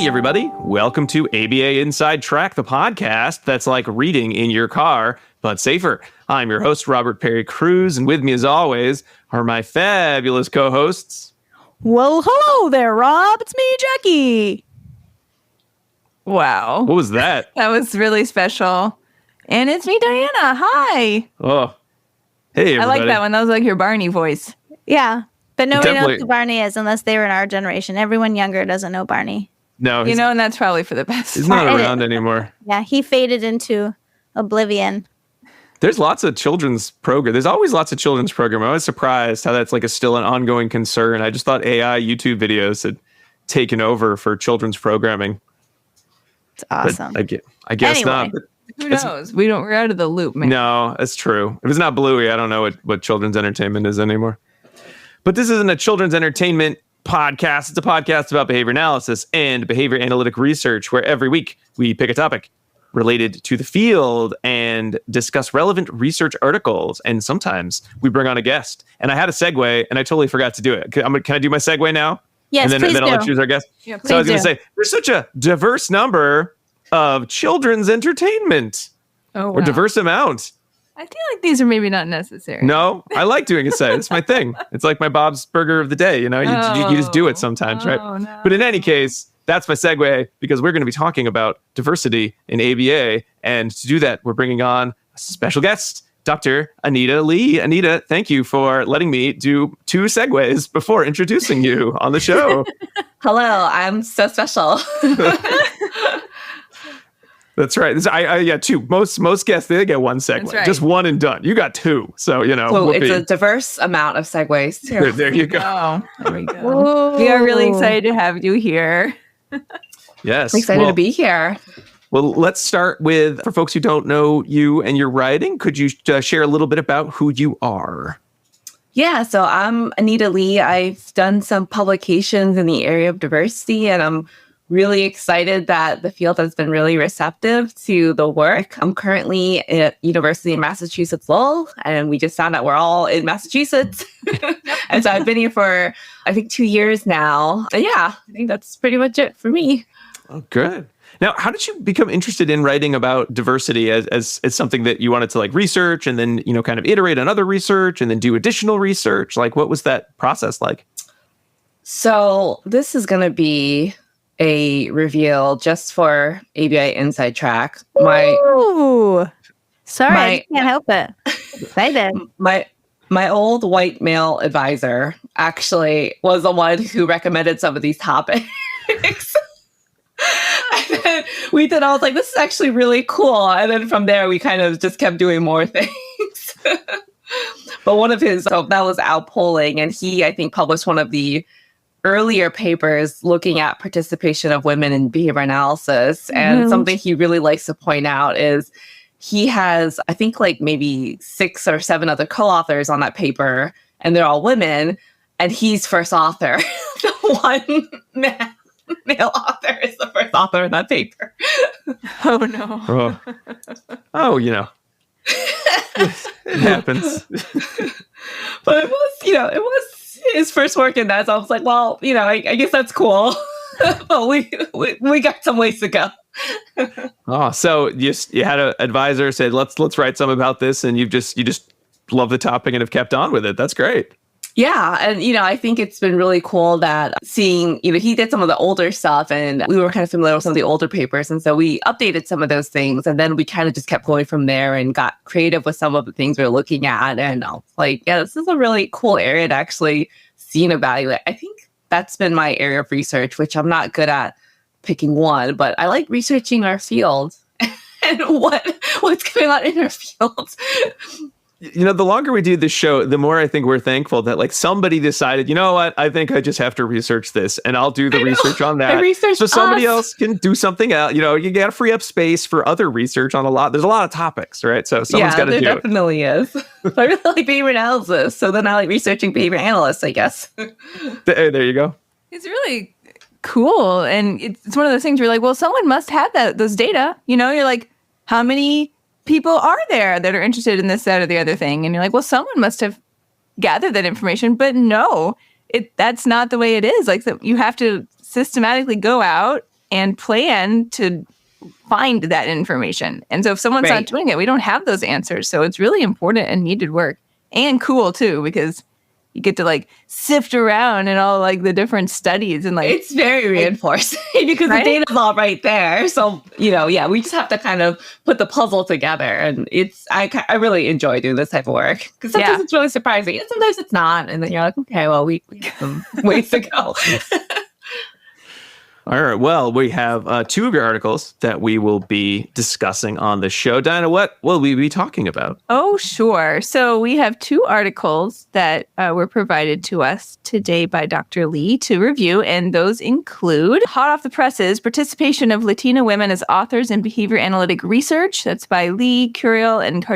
Hey, everybody. Welcome to ABA Inside Track, the podcast that's like reading in your car, but safer. I'm your host, Robert Perry Cruz, and with me, as always, are my fabulous co-hosts. Well, hello there, Rob. It's me, Jackie. Wow. What was that? That was really special. And it's me, Diana. Hi. Oh, hey, everybody. I like that one. That was like your Barney voice. Yeah, but nobody Definitely. knows who Barney is unless they were in our generation. Everyone younger doesn't know Barney. No, You know, and that's probably for the best. he's not around anymore. Yeah, he faded into oblivion. There's lots of children's program. There's always lots of children's program. I was surprised how that's like still an ongoing concern. I just thought AI YouTube videos had taken over for children's programming. It's awesome. But I guess Anyway. not. But Who knows? We're out of the loop, man. no, that's true. If it's not Bluey, I don't know what children's entertainment is anymore. But this isn't a children's entertainment podcast. It's a podcast about behavior analysis and behavior analytic research, where every week we pick a topic related to the field and discuss relevant research articles. And sometimes we bring on a guest. And I had a segue, and I totally forgot to do it. Can I do my segue now? Yes, and please then do. I'll introduce our guest. Yeah, So I was please going to do. say, there's such a diverse number of children's entertainment, Oh, or wow. diverse amount. I feel like these are maybe not necessary. No, I like doing a say. It's my thing. It's like my Bob's Burger of the day. You know, you just do it sometimes, right? Oh, no. But in any case, that's my segue, because we're going to be talking about diversity in ABA. And to do that, we're bringing on a special guest, Dr. Anita Li. Anita, thank you for letting me do 2 segues before introducing you on the show. Hello, I'm so special. That's right. Yeah, 2. Most guests, they get 1 segue. That's right. Just 1 and done. You got 2. So, you know. So whoopee. it's a diverse amount of segues. There you go. Oh, there we go. Whoa. We are really excited to have you here. Yes. I'm excited Well, to be here. Well, let's start with, for folks who don't know you and your writing, could you share a little bit about who you are? Yeah, so I'm Anita Li. I've done some publications in the area of diversity, and I'm really excited that the field has been really receptive to the work. I'm currently at University of Massachusetts Lowell, and we just found out we're all in Massachusetts. And so I've been here for, I think, 2 years now. And yeah, I think that's pretty much it for me. Oh, good. Now, how did you become interested in writing about diversity as something that you wanted to like research and then, you know, kind of iterate on other research and then do additional research? Like, what was that process like? So this is going to be a reveal just for ABI Inside Track. Ooh. Sorry, I my- just can't help it. Excited. My old white male advisor actually was the one who recommended some of these topics. And then I was like, this is actually really cool. And then from there, we kind of just kept doing more things. But one of his, so that was Al Poling, and he, I think, published one of the earlier papers looking at participation of women in behavior analysis. And something he really likes to point out is he has, I think, like maybe 6 or 7 other co-authors on that paper, and they're all women, and he's first author. The one male author is the first author in that paper. Oh, no. Oh, you know, it happens. But it was his first work in that, so I was like, well, I guess that's cool. But we got some ways to go. Oh, so you had an advisor said, let's write some about this, and you just love the topic and have kept on with it. That's great. Yeah. And, I think it's been really cool that seeing, he did some of the older stuff, and we were kind of familiar with some of the older papers. And so we updated some of those things, and then we kind of just kept going from there and got creative with some of the things we were looking at. And I was like, yeah, this is a really cool area to actually see and evaluate. I think that's been my area of research, which I'm not good at picking one, but I like researching our field and what's going on in our field. You know, the longer we do this show, the more I think we're thankful that like somebody decided, you know what, I think I just have to research this, and I'll do the research on that. So somebody else can do something else. You know, you got to free up space for other research on there's a lot of topics, right? So someone's got to do it. Yeah, there definitely is. I really like behavior analysis, so then I like researching behavior analysts, I guess. There you go. It's really cool. And it's one of those things where you're like, well, someone must have those data. You're like, how many people are there that are interested in this, that, or the other thing? And you're like, well, someone must have gathered that information. But no, that's not the way it is. Like, you have to systematically go out and plan to find that information. And so if someone's not doing it, we don't have those answers. So it's really important and needed work, and cool too, because you get to like sift around in all like the different studies and like it's very reinforcing because the data's all right there. So, we just have to kind of put the puzzle together. And I really enjoy doing this type of work because sometimes it's really surprising and sometimes it's not. And then you're like, okay, well, we have some ways to go. All right. Well, we have two of your articles that we will be discussing on the show. Dinah, what will we be talking about? Oh, sure. So we have two articles that were provided to us today by Dr. Li to review, and those include hot off the presses, participation of Latina women as authors in behavior analytic research. That's by Li, Curiel, and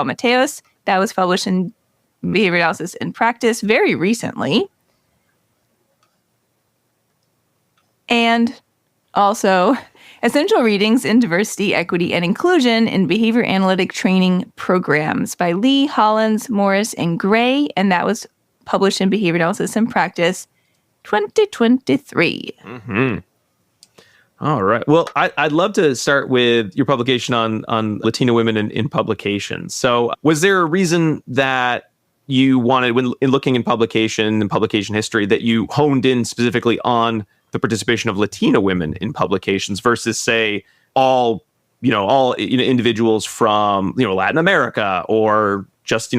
Mateus. That was published in Behavior Analysis in Practice very recently. And also, Essential Readings in Diversity, Equity, and Inclusion in Behavior Analytic Training Programs by Lee, Hollins, Morris, and Gray. And that was published in Behavior Analysis in Practice 2023. Mm-hmm. All right. Well, I'd love to start with your publication on Latina women in publications. So was there a reason that you wanted, when in looking in publication and publication history, that you honed in specifically on the participation of Latina women in publications versus, say, all individuals from Latin America, or just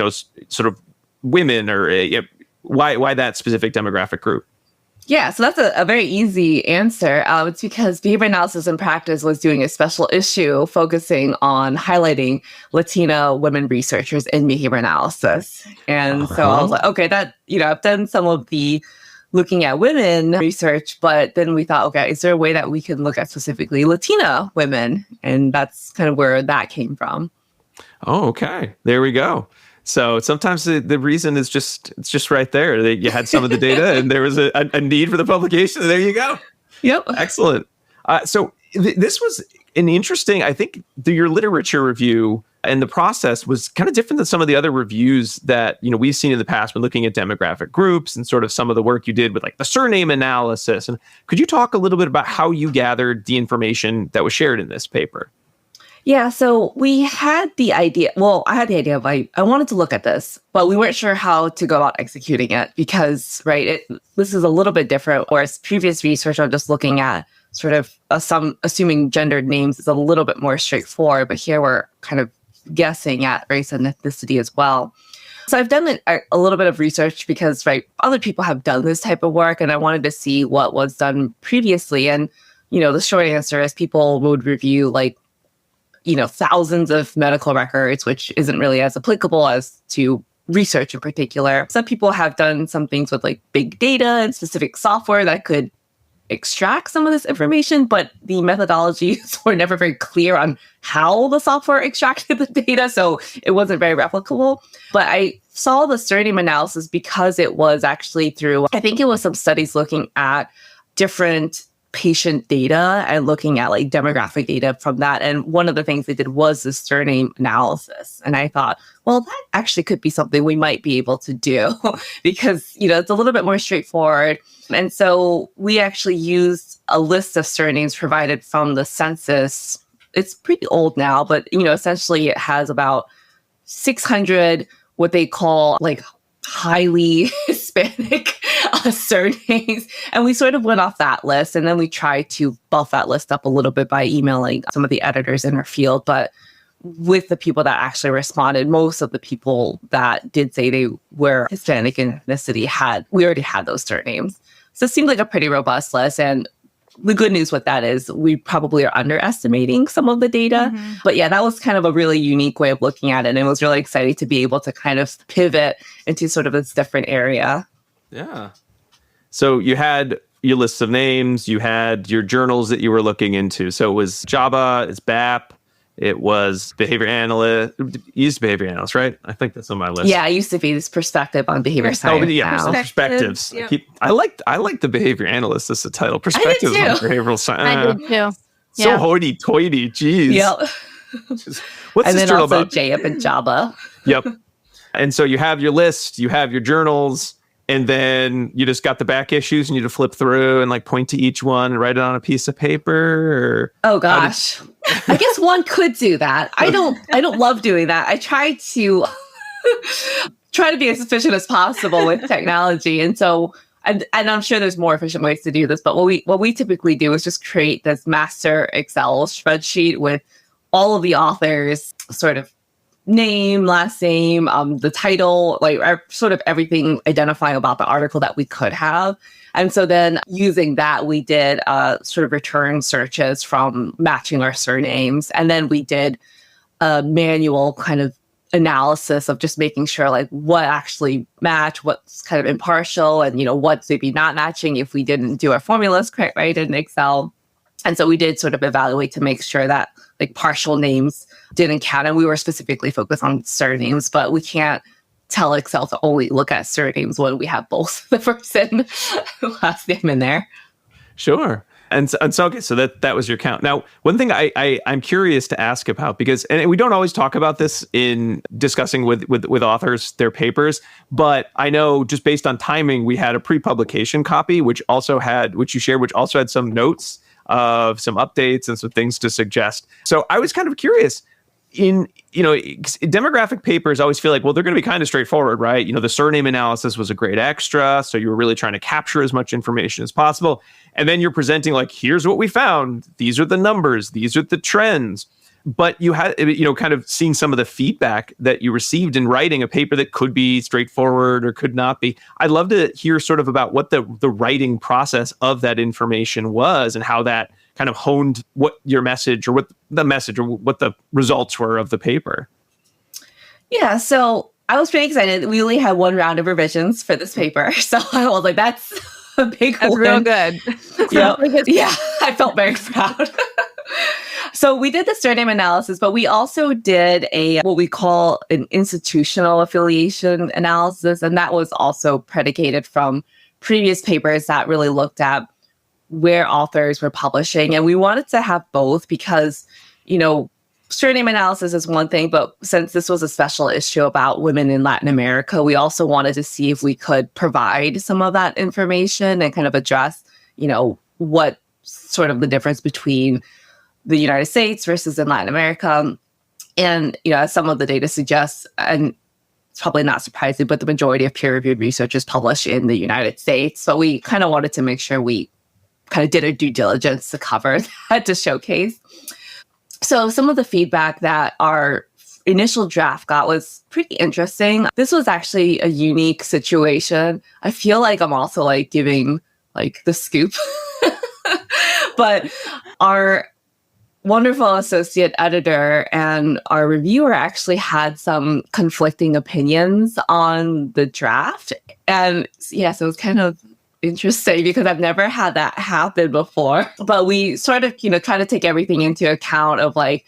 sort of women, or why that specific demographic group? Yeah, so that's a very easy answer. It's because Behavior Analysis in Practice was doing a special issue focusing on highlighting Latina women researchers in behavior analysis. And so I was like, okay, I've done some of the looking at women research, but then we thought, okay, is there a way that we can look at specifically Latina women? And that's kind of where that came from. Oh, okay. There we go. So sometimes the reason is just right there. You had some of the data and there was a need for the publication. There you go. Yep. Excellent. So this was an interesting, I think your literature review and the process was kind of different than some of the other reviews that, we've seen in the past when looking at demographic groups and sort of some of the work you did with like the surname analysis. And could you talk a little bit about how you gathered the information that was shared in this paper? Yeah, so we had the idea. Well, I had the idea of I wanted to look at this, but we weren't sure how to go about executing it because, this is a little bit different. Whereas previous research, I'm just looking at sort of some assuming gendered names is a little bit more straightforward. But here we're kind of guessing at race and ethnicity as well. So I've done a little bit of research because, other people have done this type of work, and I wanted to see what was done previously. And, the short answer is people would review thousands of medical records, which isn't really as applicable as to research in particular. Some people have done some things with big data and specific software that could extract some of this information, but the methodologies were never very clear on how the software extracted the data, so it wasn't very replicable. But I saw the surname analysis because it was actually through, I think it was some studies looking at different patient data and looking at demographic data from that. And one of the things they did was the surname analysis. And I thought, well, that actually could be something we might be able to do because, it's a little bit more straightforward. And so we actually used a list of surnames provided from the census. It's pretty old now, but, essentially it has about 600 what they call highly Hispanic surnames. And we sort of went off that list. And then we tried to buff that list up a little bit by emailing some of the editors in our field. But with the people that actually responded, most of the people that did say they were Hispanic in ethnicity we already had those surnames. So it seemed like a pretty robust list. And the good news with that is we probably are underestimating some of the data. Mm-hmm. But yeah, that was kind of a really unique way of looking at it. And it was really exciting to be able to kind of pivot into sort of this different area. Yeah. So you had your list of names, you had your journals that you were looking into. So it was JABA, it's BAP, it was behavior analyst, used behavior analyst, right? I think that's on my list. Yeah, it used to be this perspective on behavior science. Oh, yeah, perspectives. Yep. I like the behavior analyst as a title. Perspectives on behavioral science. I did too. So hoity-toity, geez. Yep. What's and this then journal also about? JAP and JABA. Yep. And so you have your list, you have your journals, and then you just got the back issues and you had to flip through and like point to each one and write it on a piece of paper? Or Oh gosh. I guess one could do that. I don't love doing that. I try to be as efficient as possible with technology. And so and I'm sure there's more efficient ways to do this, but what we typically do is just create this master Excel spreadsheet with all of the authors' sort of name, last name, the title, like sort of everything identifying about the article that we could have. And so then using that, we did sort of return searches from matching our surnames. And then we did a manual kind of analysis of just making sure like what actually matched, what's kind of impartial, and, what's maybe not matching if we didn't do our formulas correct, right, in Excel. And so we did sort of evaluate to make sure that like partial names didn't count. And we were specifically focused on surnames, but we can't tell Excel to only look at surnames when we have both the first and last name in there. Sure. And so okay, so that was your count. Now, one thing I'm curious to ask about, because, and we don't always talk about this in discussing with authors their papers, but I know just based on timing, we had a pre-publication copy, which you shared, which also had some notes of some updates and some things to suggest. So I was kind of curious. Demographic papers always feel like, well, they're going to be kind of straightforward, right? The surname analysis was a great extra. So you were really trying to capture as much information as possible. And then you're presenting like, here's what we found. These are the numbers. These are the trends. But you had, kind of seeing some of the feedback that you received in writing a paper that could be straightforward or could not be. I'd love to hear sort of about what the writing process of that information was and how that kind of honed what your message or what the results were of the paper. Yeah, so I was pretty excited. We only had one round of revisions for this paper. So I was like, that's a big one. That's real good. Yeah, I felt very proud. So we did the surname analysis, but we also did what we call an institutional affiliation analysis. And that was also predicated from previous papers that really looked at where authors were publishing. And we wanted to have both because, surname analysis is one thing, but since this was a special issue about women in Latin America, we also wanted to see if we could provide some of that information and kind of address, what sort of the difference between the United States versus in Latin America. And, as some of the data suggests, and it's probably not surprising, but the majority of peer-reviewed research is published in the United States. So we kind of wanted to make sure we kind of did our due diligence to cover that, to showcase. So some of the feedback that our initial draft got was pretty interesting. This was actually a unique situation. I feel like I'm also like giving like the scoop, but our wonderful associate editor and our reviewer actually had some conflicting opinions on the draft. And yeah, so it was kind of interesting because I've never had that happen before. But we sort of, try to take everything into account of like,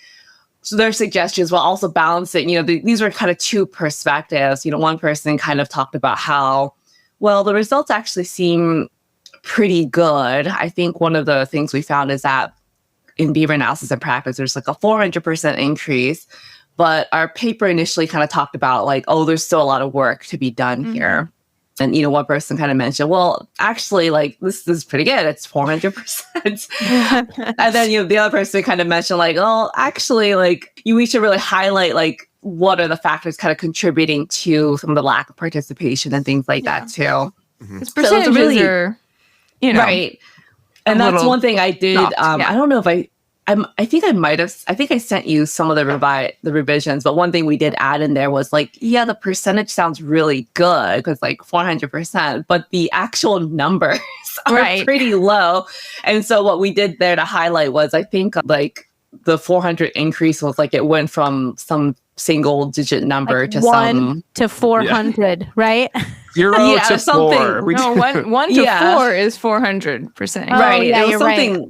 so their suggestions while also balancing, these were kind of two perspectives. One person kind of talked about how, well, the results actually seem pretty good. I think one of the things we found is that in behavior analysis and practice, there's like a 400% increase. But our paper initially kind of talked about like, oh, there's still a lot of work to be done here. And, one person kind of mentioned, well, actually, like, this is pretty good. It's 400%. And then, the other person kind of mentioned like, oh, actually, like, we should really highlight, like, what are the factors kind of contributing to some of the lack of participation and things like that, too. Because percentages are, right. And that's one thing I did. I don't know if I think I sent you some of the revisions, but one thing we did add in there was like, yeah, the percentage sounds really good because like 400%, but the actual numbers are pretty low. And so what we did there to highlight was, I think like the 400 increase was like, it went from some single digit number like to 1 to 400, right? 0 to 4. No, 1 to 4 is 400%. Right. Yeah, it was you're something. right.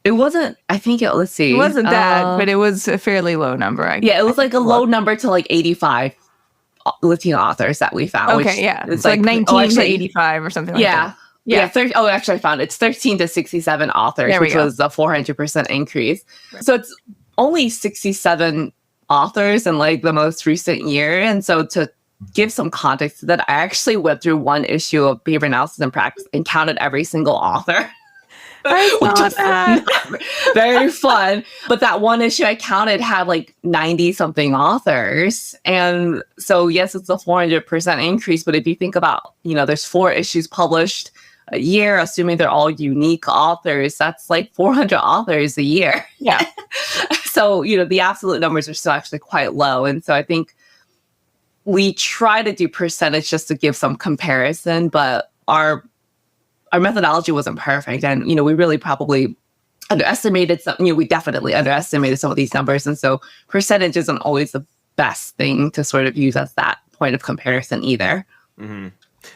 It wasn't, I think let's see. It wasn't that, but it was a fairly low number. It was like a low number to like 85 Latina authors that we found. Okay, yeah. It's like 19 to 85 or something like that. Yeah. Actually, I found it's 13 to 67 authors, which was a 400% increase. Right. So it's only 67 authors in like the most recent year. And so to give some context to that, I actually went through one issue of behavior analysis and practice and counted every single author. I saw that. Very fun. But that one issue I counted had like 90 something authors. And so, yes, it's a 400% increase. But if you think about, there's 4 issues published a year, assuming they're all unique authors, that's like 400 authors a year. Yeah. So, the absolute numbers are still actually quite low. And so I think we try to do percentage just to give some comparison, but our methodology wasn't perfect. And, we really probably underestimated some, we definitely underestimated some of these numbers. And so percentage isn't always the best thing to sort of use as that point of comparison either. Mm-hmm.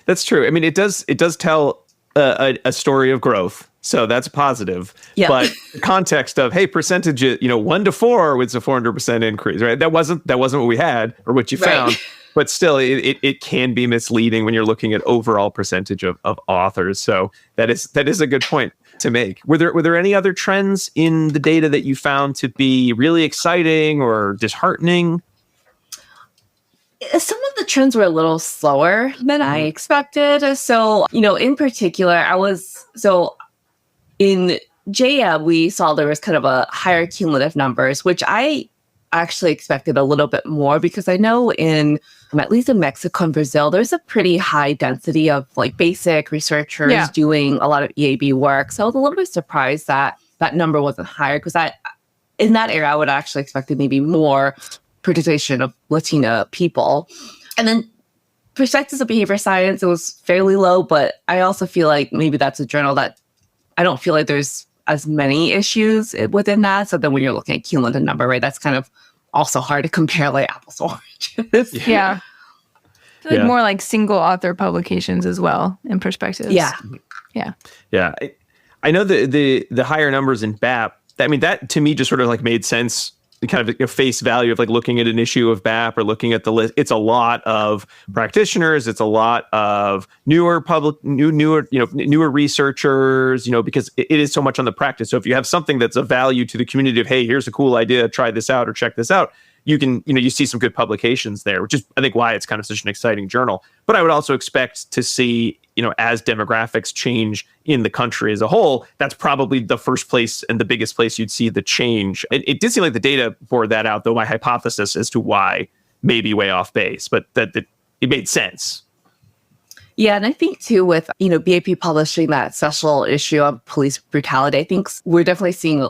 That's true. I mean, it does tell a story of growth. So that's positive. Yeah. But the context of, hey, percentage, 1 to 4 was a 400% increase, right? That wasn't what we had or what you found. But still, it can be misleading when you're looking at overall percentage of authors. So that is a good point to make. Were there any other trends in the data that you found to be really exciting or disheartening? Some of the trends were a little slower than I expected. So, in particular, in JM, we saw there was kind of a higher cumulative numbers, which I actually expected a little bit more because I know at least in Mexico and Brazil, there's a pretty high density of like basic researchers doing a lot of EAB work. So I was a little bit surprised that that number wasn't higher because in that area, I would actually expected maybe more participation of Latina people. And then Perspectives of Behavior Science, it was fairly low, but I also feel like maybe that's a journal that I don't feel like there's as many issues within that. So then when you're looking at cumulative number, right, that's kind of also hard to compare like apples to oranges. Yeah. I feel like more like single author publications as well in Perspectives. Yeah. I know the higher numbers in BAP. I mean, that to me just sort of like made sense. Kind of a face value of like looking at an issue of BAP or looking at the list. It's a lot of practitioners. It's a lot of newer researchers, because it is so much on the practice. So if you have something that's of value to the community of, hey, here's a cool idea, try this out or check this out, you can, you see some good publications there, which is, I think, why it's kind of such an exciting journal. But I would also expect to see, as demographics change in the country as a whole, that's probably the first place and the biggest place you'd see the change. It did seem like the data bore that out, though my hypothesis as to why may be way off base, but that it made sense. Yeah, and I think too with, BAP publishing that special issue on police brutality, I think we're definitely seeing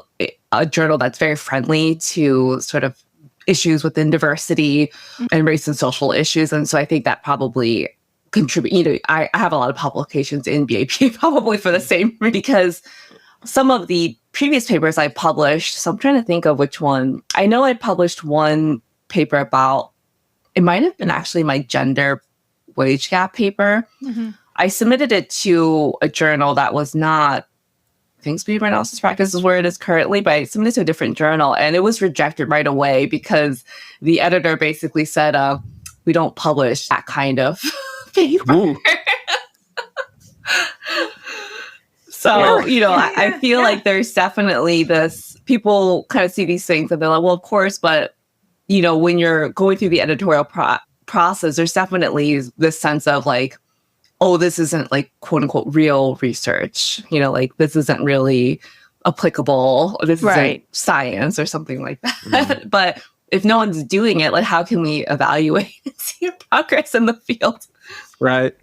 a journal that's very friendly to sort of issues within diversity and race and social issues. And so I think that probably contribute. I have a lot of publications in BAP probably for the same reason, because some of the previous papers I published, so I'm trying to think of which one. I know I published one paper about, it might have been actually my gender wage gap paper. Mm-hmm. I submitted it to a journal that was not, I think behavior analysis practice is where it is currently, but I submitted to a different journal and it was rejected right away because the editor basically said, we don't publish that kind of paper. So, I feel like there's definitely this, people kind of see these things and they're like, well, of course, but, when you're going through the editorial process, there's definitely this sense of like, oh, this isn't like quote unquote real research, like this isn't really applicable, or this isn't science or something like that. Mm-hmm. But if no one's doing it, like how can we evaluate and see progress in the field? Right.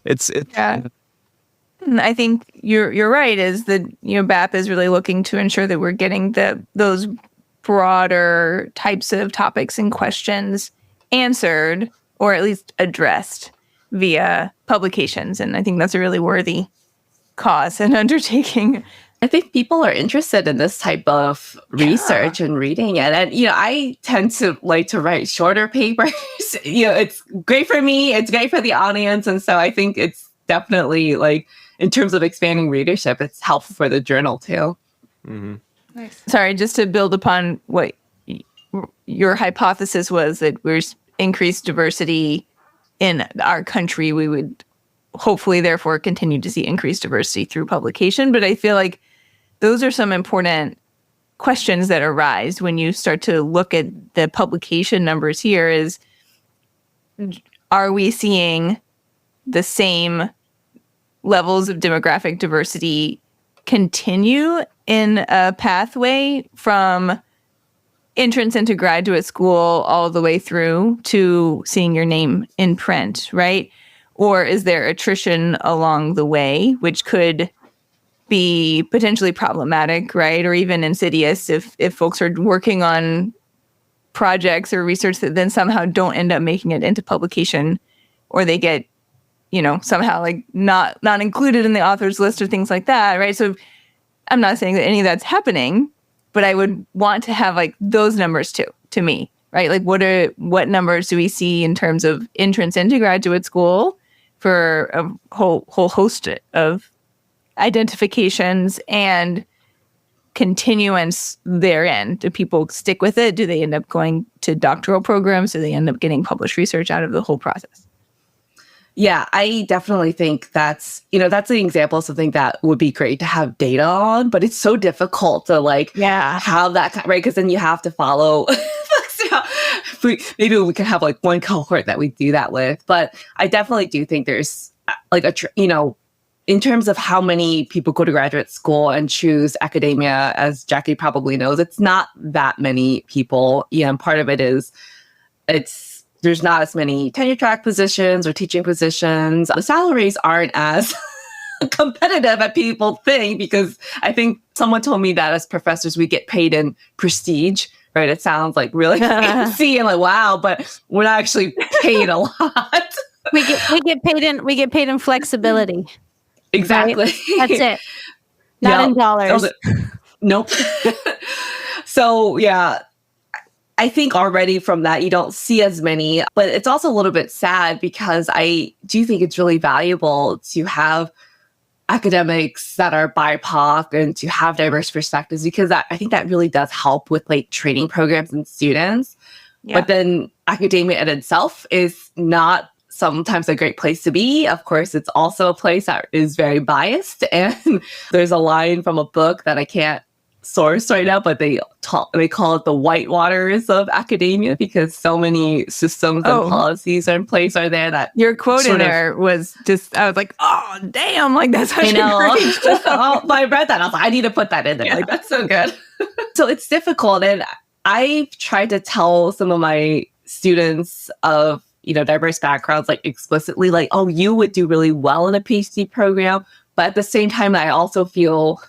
It's I think you're right, is that BAP is really looking to ensure that we're getting those broader types of topics and questions answered or at least addressed via publications. And I think that's a really worthy cause and undertaking. I think people are interested in this type of research and reading it. And, I tend to like to write shorter papers. It's great for me. It's great for the audience. And so I think it's definitely like, in terms of expanding readership, it's helpful for the journal too. Mm-hmm. Nice. Sorry, just to build upon what your hypothesis was, that there's increased diversity in our country, we would hopefully therefore continue to see increased diversity through publication. But I feel like those are some important questions that arise when you start to look at the publication numbers here. Is are we seeing the same levels of demographic diversity continue in a pathway from entrance into graduate school all the way through to seeing your name in print, right? Or is there attrition along the way, which could be potentially problematic, right? Or even insidious if folks are working on projects or research that then somehow don't end up making it into publication, or they get, somehow like not included in the author's list or things like that, right? So I'm not saying that any of that's happening, but I would want to have like those numbers too, to me, right? Like what numbers do we see in terms of entrance into graduate school for a whole host of identifications and continuance therein? Do people stick with it? Do they end up going to doctoral programs? Do they end up getting published research out of the whole process? Yeah, I definitely think that's an example of something that would be great to have data on, but it's so difficult to have that, right? Because then you have to follow. Maybe we could have like one cohort that we do that with, but I definitely do think there's in terms of how many people go to graduate school and choose academia, as Jackie probably knows, it's not that many people. Yeah, and part of it is there's not as many tenure track positions or teaching positions. The salaries aren't as competitive as people think, because I think someone told me that as professors, we get paid in prestige, right? It sounds like really fancy and like, wow, but we're not actually paid a lot. We get paid in flexibility. Exactly. Right? That's it. Not in dollars. Nope. So yeah, I think already from that, you don't see as many, but it's also a little bit sad because I do think it's really valuable to have academics that are BIPOC and to have diverse perspectives, because I think that really does help with like training programs and students. Yeah. But then academia in itself is not sometimes a great place to be. Of course, it's also a place that is very biased. And there's a line from a book that I can't source right now, but they call it the whitewaters of academia, because so many systems and policies are in place are there that your quote in there was just, I was like, oh damn, like that's such great. I read that, I was like, I need to put that in there. Like, that's so good. So it's difficult, and I've tried to tell some of my students of diverse backgrounds, like explicitly, like, oh, you would do really well in a PhD program, but at the same time, I also feel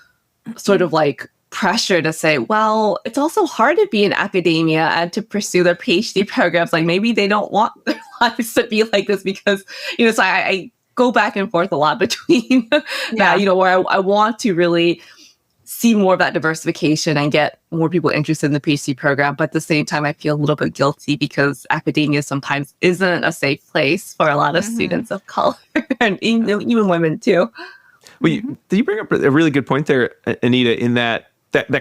sort of like pressure to say, well, it's also hard to be in academia and to pursue their PhD programs. Like maybe they don't want their lives to be like this, because, so I go back and forth a lot between that, where I want to really see more of that diversification and get more people interested in the PhD program. But at the same time, I feel a little bit guilty because academia sometimes isn't a safe place for a lot of students of color and even women too. Well, you bring up a really good point there, Anita, in that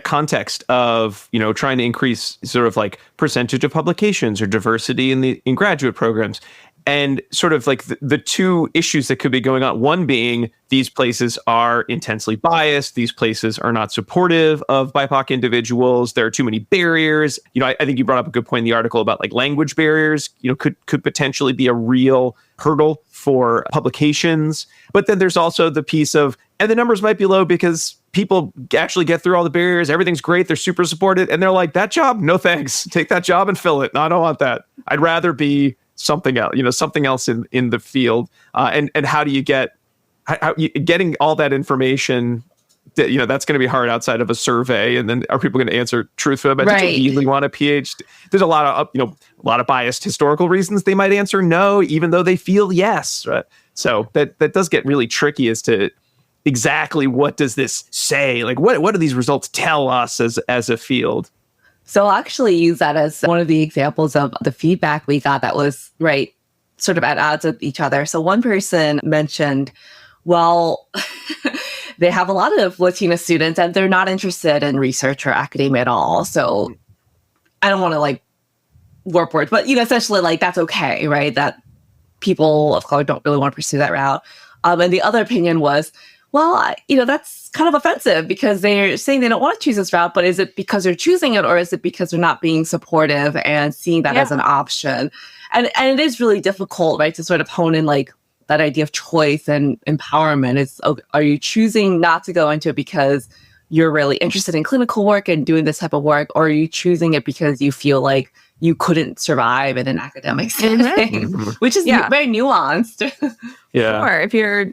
context of, trying to increase sort of like percentage of publications or diversity in graduate programs. And sort of like the two issues that could be going on, one being these places are intensely biased. These places are not supportive of BIPOC individuals. There are too many barriers. I think you brought up a good point in the article about like language barriers, could potentially be a real hurdle for publications. But then there's also the piece of, and the numbers might be low because people actually get through all the barriers. Everything's great. They're super supported. And they're like, that job? No, thanks. Take that job and fill it. No, I don't want that. I'd rather be something else, something else in the field. And how do you getting all that information? That's going to be hard outside of a survey. And then are people going to answer truthfully? But do you really want a PhD? There's a lot of biased historical reasons they might answer no, even though they feel yes. Right? So that does get really tricky as to exactly what does this say? Like what do these results tell us as a field? So I'll actually use that as one of the examples of the feedback we got that was sort of at odds with each other. So one person mentioned, well, they have a lot of Latina students and they're not interested in research or academia at all. So I don't want to warp words, but essentially that's okay, right? That people of color don't really want to pursue that route. And the other opinion was, well, that's kind of offensive because they're saying they don't want to choose this route, but is it because they're choosing it or is it because they're not being supportive and seeing that as an option? And it is really difficult, right, to sort of hone in like that idea of choice and empowerment. It's, are you choosing not to go into it because you're really interested in clinical work and doing this type of work, or are you choosing it because you feel like you couldn't survive in an academic setting, which is very nuanced. Or if you're,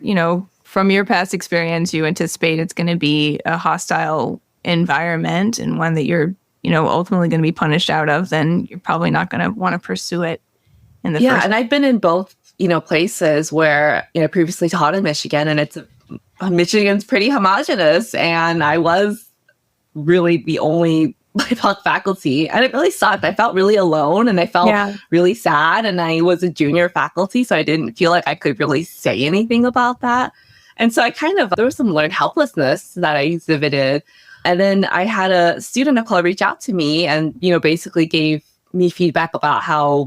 from your past experience, you anticipate it's going to be a hostile environment and one that you're, ultimately going to be punished out of, then you're probably not going to want to pursue it in the first. And I've been in both, places where, previously taught in Michigan, and Michigan's pretty homogenous, and I was really the only BIPOC faculty, and it really sucked. I felt really alone, and I felt really sad, and I was a junior faculty, so I didn't feel like I could really say anything about that. And so there was some learned helplessness that I exhibited. And then I had a student of color reach out to me and, basically gave me feedback about how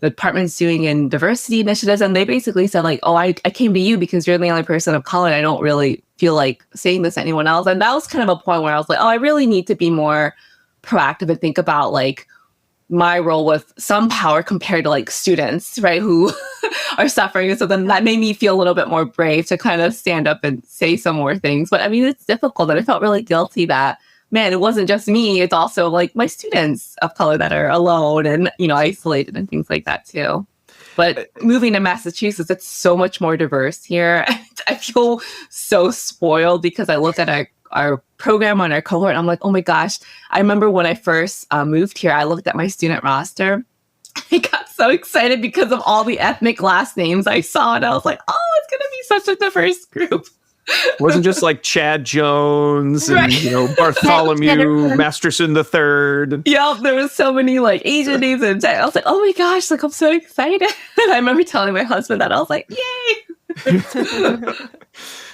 the department's doing in diversity initiatives. And they basically said like, oh, I came to you because you're the only person of color. And I don't really feel like saying this to anyone else. And that was kind of a point where I was like, oh, I really need to be more proactive and think about like my role with some power compared to like students, right, who are suffering. And so then that made me feel a little bit more brave to kind of stand up and say some more things. But I mean, it's difficult, and I felt really guilty that, man, it wasn't just me. It's also like my students of color that are alone and, isolated and things like that too. But moving to Massachusetts, it's so much more diverse here. I feel so spoiled because I look at our program on our cohort, and I'm like, oh my gosh. I remember when I first moved here, I looked at my student roster. I got so excited because of all the ethnic last names I saw, and I was like, oh, it's going to be such a diverse group. It wasn't just like Chad Jones and Bartholomew Masterson III. Yeah, there was so many like Asian names, and I was like, oh my gosh, like I'm so excited. And I remember telling my husband that I was like, yay.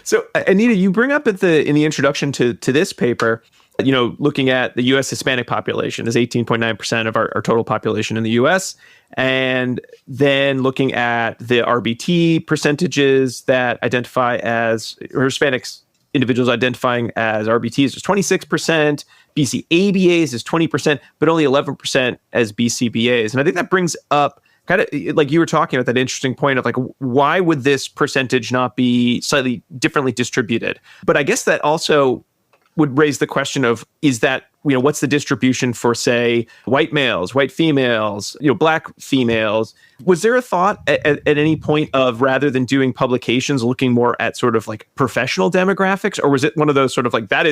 So Anita, you bring up in the introduction to this paper, looking at the U.S. Hispanic population is 18.9% of our total population in the U.S. And then looking at the RBT percentages that identify as, or Hispanics individuals identifying as RBTs is 26%, BCABAs is 20%, but only 11% as BCBAs. And I think that brings up kind of like you were talking about that interesting point of like, why would this percentage not be slightly differently distributed? But I guess that also would raise the question of, is that, what's the distribution for, say, white males, white females, black females? Was there a thought at any point of, rather than doing publications, looking more at sort of like professional demographics? Or was it one of those sort of like, that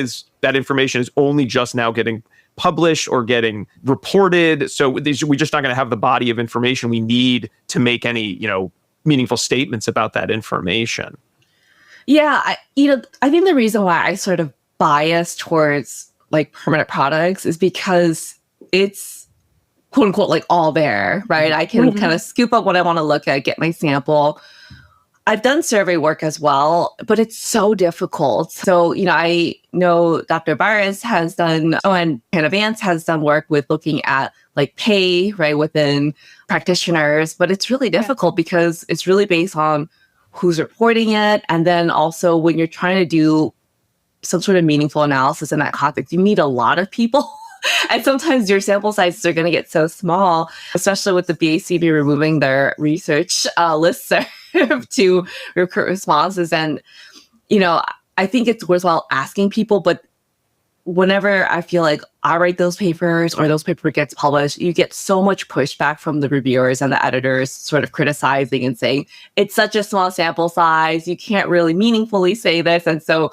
information is only just now getting published or getting reported, so we're just not going to have the body of information we need to make any, meaningful statements about that information? Yeah, I think the reason why I sort of bias towards like permanent products is because it's quote unquote like all there, right? I can kind of scoop up what I want to look at, get my sample. I've done survey work as well, but it's so difficult. So, I know Dr. Barres has done, and Hannah Vance has done work with looking at like pay, right, within practitioners, but it's really difficult because it's really based on who's reporting it. And then also when you're trying to do some sort of meaningful analysis in that context, you need a lot of people. And sometimes your sample sizes are going to get so small, especially with the BACB removing their research listserv to recruit responses. And, I think it's worthwhile asking people, but whenever I feel like I write those papers or those paper gets published, you get so much pushback from the reviewers and the editors sort of criticizing and saying, it's such a small sample size, you can't really meaningfully say this. And so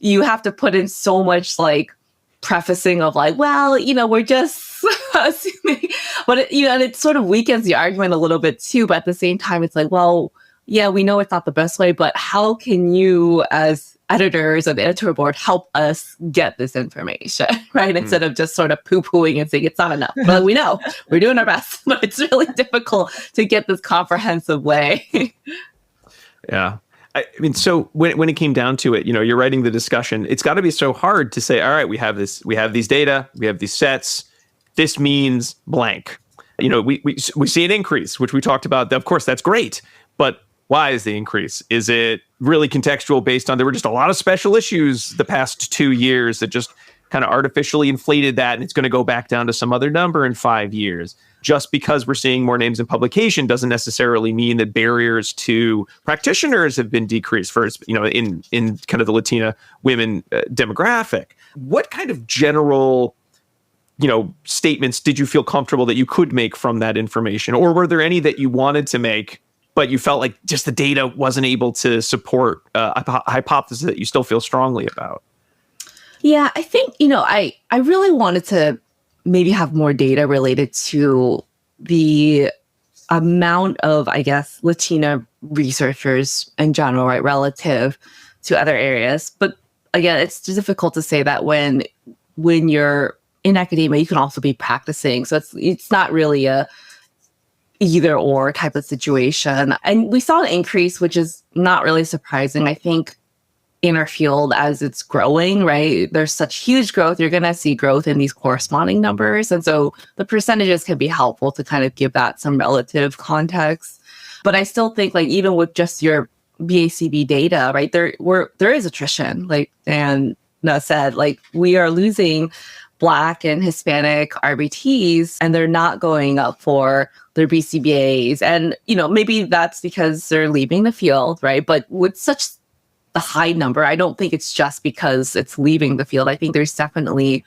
you have to put in so much like prefacing of like, well, we're just assuming, but and it sort of weakens the argument a little bit too. But at the same time, it's like, well, yeah, we know it's not the best way, but how can you as editors and the editorial board help us get this information, right? Instead of just sort of poo-pooing and saying it's not enough. Well, we know we're doing our best, but it's really difficult to get this comprehensive way. Yeah. I mean, so when it came down to it, you're writing the discussion, it's got to be so hard to say, all right, we have these data, we have these sets, this means blank. We see an increase, which we talked about. Of course, that's great. But Why is the increase? Is it really contextual based on there were just a lot of special issues the past 2 years that just kind of artificially inflated that, and it's going to go back down to some other number in 5 years? Just because we're seeing more names in publication doesn't necessarily mean that barriers to practitioners have been decreased for, in kind of the Latina women demographic. What kind of general statements did you feel comfortable that you could make from that information? Or were there any that you wanted to make, but you felt like just the data wasn't able to support a hypothesis that you still feel strongly about? Yeah, I think, I really wanted to maybe have more data related to the amount of, I guess, Latina researchers in general, right, relative to other areas. But again, it's difficult to say that when you're in academia, you can also be practicing. So it's not really a either or type of situation. And we saw an increase, which is not really surprising. I think in our field, as it's growing, right, there's such huge growth, you're going to see growth in these corresponding numbers. And so the percentages can be helpful to kind of give that some relative context. But I still think, like, even with just your BACB data, right, there is attrition. Like Anna said, like, we are losing Black and Hispanic RBTs, and they're not going up for their BCBAs. And, maybe that's because they're leaving the field, right? But with such the high number, I don't think it's just because it's leaving the field. I think there's definitely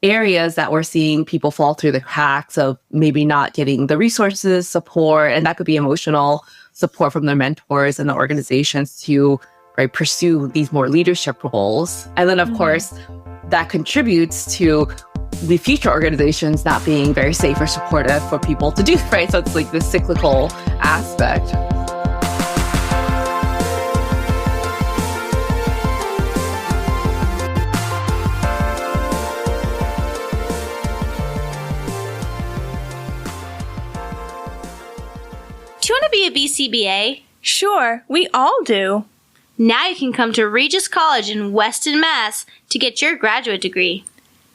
areas that we're seeing people fall through the cracks of maybe not getting the resources, support, and that could be emotional support from their mentors and the organizations to pursue these more leadership roles. And then, of course, that contributes to the future organizations not being very safe or supportive for people to do, right? So it's like this cyclical aspect. Do you want to be a BCBA? Sure, we all do. Now you can come to Regis College in Weston, Mass. to get your graduate degree.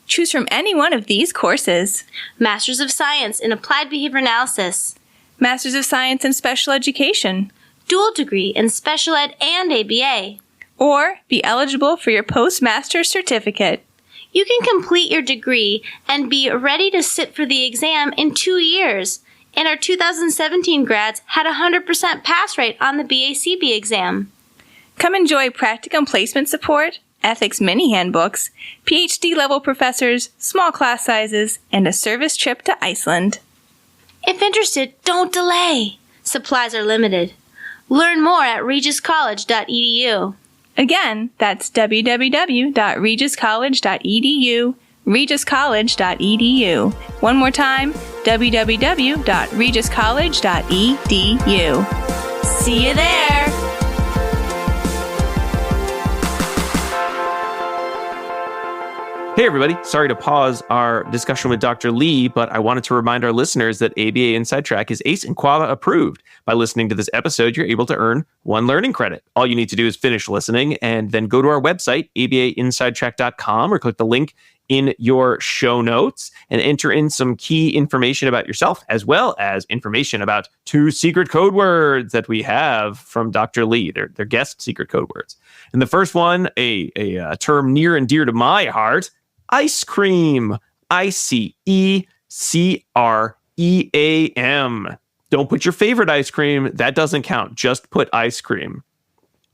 Choose from any one of these courses. Masters of Science in Applied Behavior Analysis. Masters of Science in Special Education. Dual degree in Special Ed and ABA. Or be eligible for your postmaster's certificate. You can complete your degree and be ready to sit for the exam in 2 years. And our 2017 grads had a 100% pass rate on the BACB exam. Come enjoy practicum placement support, ethics mini handbooks, PhD-level professors, small class sizes, and a service trip to Iceland. If interested, don't delay. Supplies are limited. Learn more at regiscollege.edu. Again, that's www.regiscollege.edu, regiscollege.edu. One more time, www.regiscollege.edu. See you there! Hey everybody, sorry to pause our discussion with Dr. Li, but I wanted to remind our listeners that ABA Inside Track is ACE and QAVA approved. By listening to this episode, you're able to earn 1 learning credit. All you need to do is finish listening and then go to our website, abainsidetrack.com, or click the link in your show notes and enter in some key information about yourself, as well as information about 2 secret code words that we have from Dr. Li. They're guest secret code words. And the first one, a term near and dear to my heart, ice cream. ICECREAM. Don't put your favorite ice cream. That doesn't count. Just put ice cream,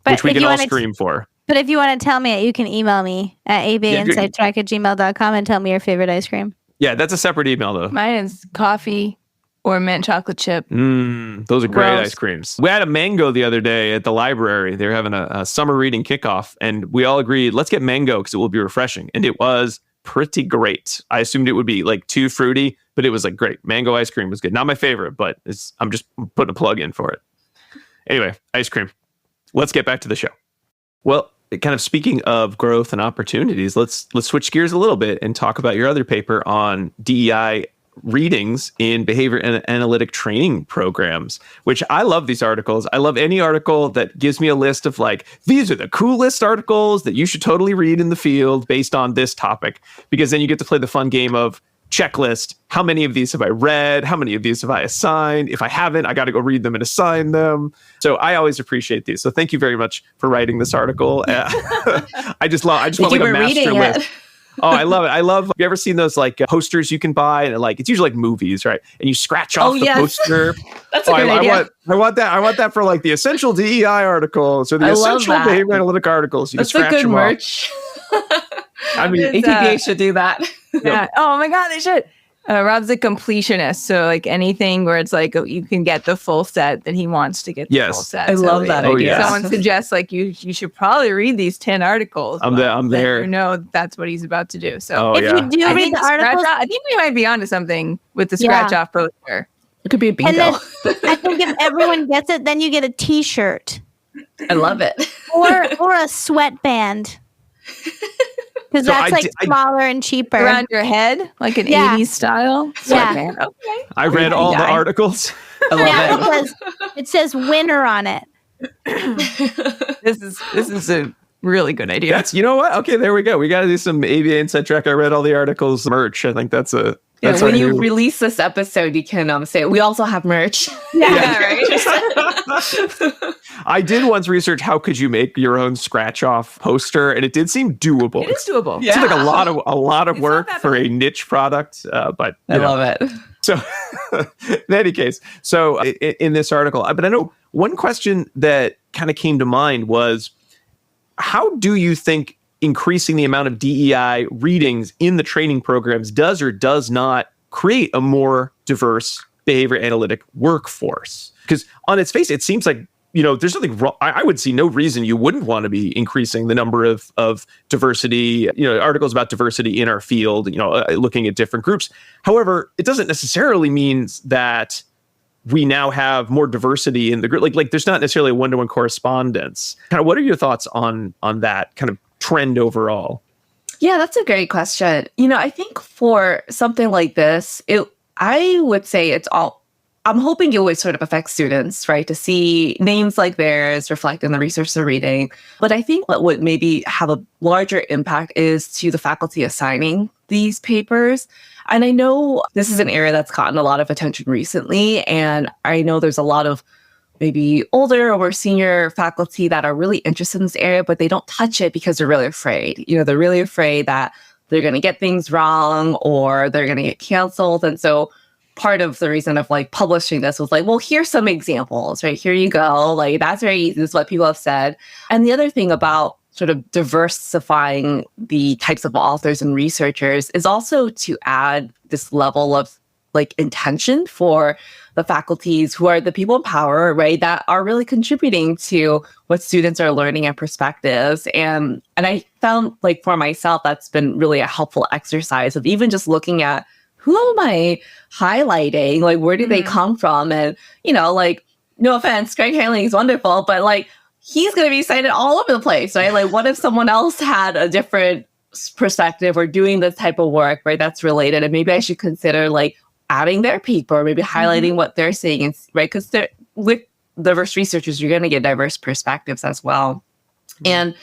which we can all scream for. But if you want to tell me it, you can email me at abainsidetrack@gmail.com and tell me your favorite ice cream. Yeah, that's a separate email, though. Mine is coffee or mint chocolate chip. Those are great ice creams. We had a mango the other day at the library. They were having a summer reading kickoff, and we all agreed, let's get mango because it will be refreshing. And it was pretty great. I assumed it would be like too fruity, but it was like great. Mango ice cream was good. Not my favorite, but I'm just putting a plug in for it. Anyway, ice cream. Let's get back to the show. Well, kind of speaking of growth and opportunities, let's switch gears a little bit and talk about your other paper on DEI readings in behavior and analytic training programs, which I love these articles. I love any article that gives me a list of like, these are the coolest articles that you should totally read in the field based on this topic, because then you get to play the fun game of, checklist. How many of these have I read? How many of these have I assigned? If I haven't, I got to go read them and assign them. So I always appreciate these. So thank you very much for writing this article. I just want like a master list. Oh, I love it. Have you ever seen those like posters you can buy? And like, it's usually like movies, right? And you scratch off the poster. That's a good idea. I want that for like the essential DEI articles or the essential behavior analytic articles. That's a good merch. I mean, ATPA should do that. Yeah. Oh my God, they should. Rob's a completionist, so like anything where it's like you can get the full set, that he wants to get the full set. I love that idea. If someone suggests like you should probably read these 10 articles. I'm there. You know that's what he's about to do. So if you do read the articles, I think we might be onto something with the scratch off poster. It could be a bingo. And then, I think if everyone gets it, then you get a T-shirt. I love it. Or a sweatband. Because that's smaller and cheaper. Around your head, like an 80s style. Yeah. Okay. I read all the articles. I love it. It says winner on it. This is a really good idea. You know what? Okay, there we go. We got to do some ABA Inside Track. I read all the articles merch. I think that's when you release this episode, you can say we also have merch. Yeah, right. I did once research how could you make your own scratch off poster, and it did seem doable. It is doable. It seemed like a lot of work for a niche product, but I love it. So, in any case, so in this article, but I know one question that kind of came to mind was, how do you think increasing the amount of DEI readings in the training programs does or does not create a more diverse behavior analytic workforce? Because on its face, it seems like, there's nothing wrong. I would see no reason you wouldn't want to be increasing the number of diversity, articles about diversity in our field, looking at different groups. However, it doesn't necessarily mean that we now have more diversity in the group. Like there's not necessarily a one-to-one correspondence. Kind of, what are your thoughts on that kind of trend overall? Yeah, that's a great question. I think for something like this, I would say I'm hoping it always sort of affects students, right? To see names like theirs reflect in the research they're reading. But I think what would maybe have a larger impact is to the faculty assigning these papers. And I know this is an area that's gotten a lot of attention recently. And I know there's a lot of maybe older or more senior faculty that are really interested in this area, but they don't touch it because they're really afraid. They're really afraid that they're going to get things wrong or they're going to get canceled. And so part of the reason of publishing this was well, here's some examples, right? Here you go. That's very easy. This is what people have said. And the other thing about sort of diversifying the types of authors and researchers is also to add this level of intention for the faculties who are the people in power, right? That are really contributing to what students are learning and perspectives. And I found for myself, that's been really a helpful exercise of even just looking at who am I highlighting? Where do they come from? And, no offense, Greg Handling is wonderful, but he's going to be cited all over the place, right? What if someone else had a different perspective or doing this type of work, right? That's related. And maybe I should consider adding their paper or maybe highlighting what they're saying, right? Because with diverse researchers, you're going to get diverse perspectives as well. And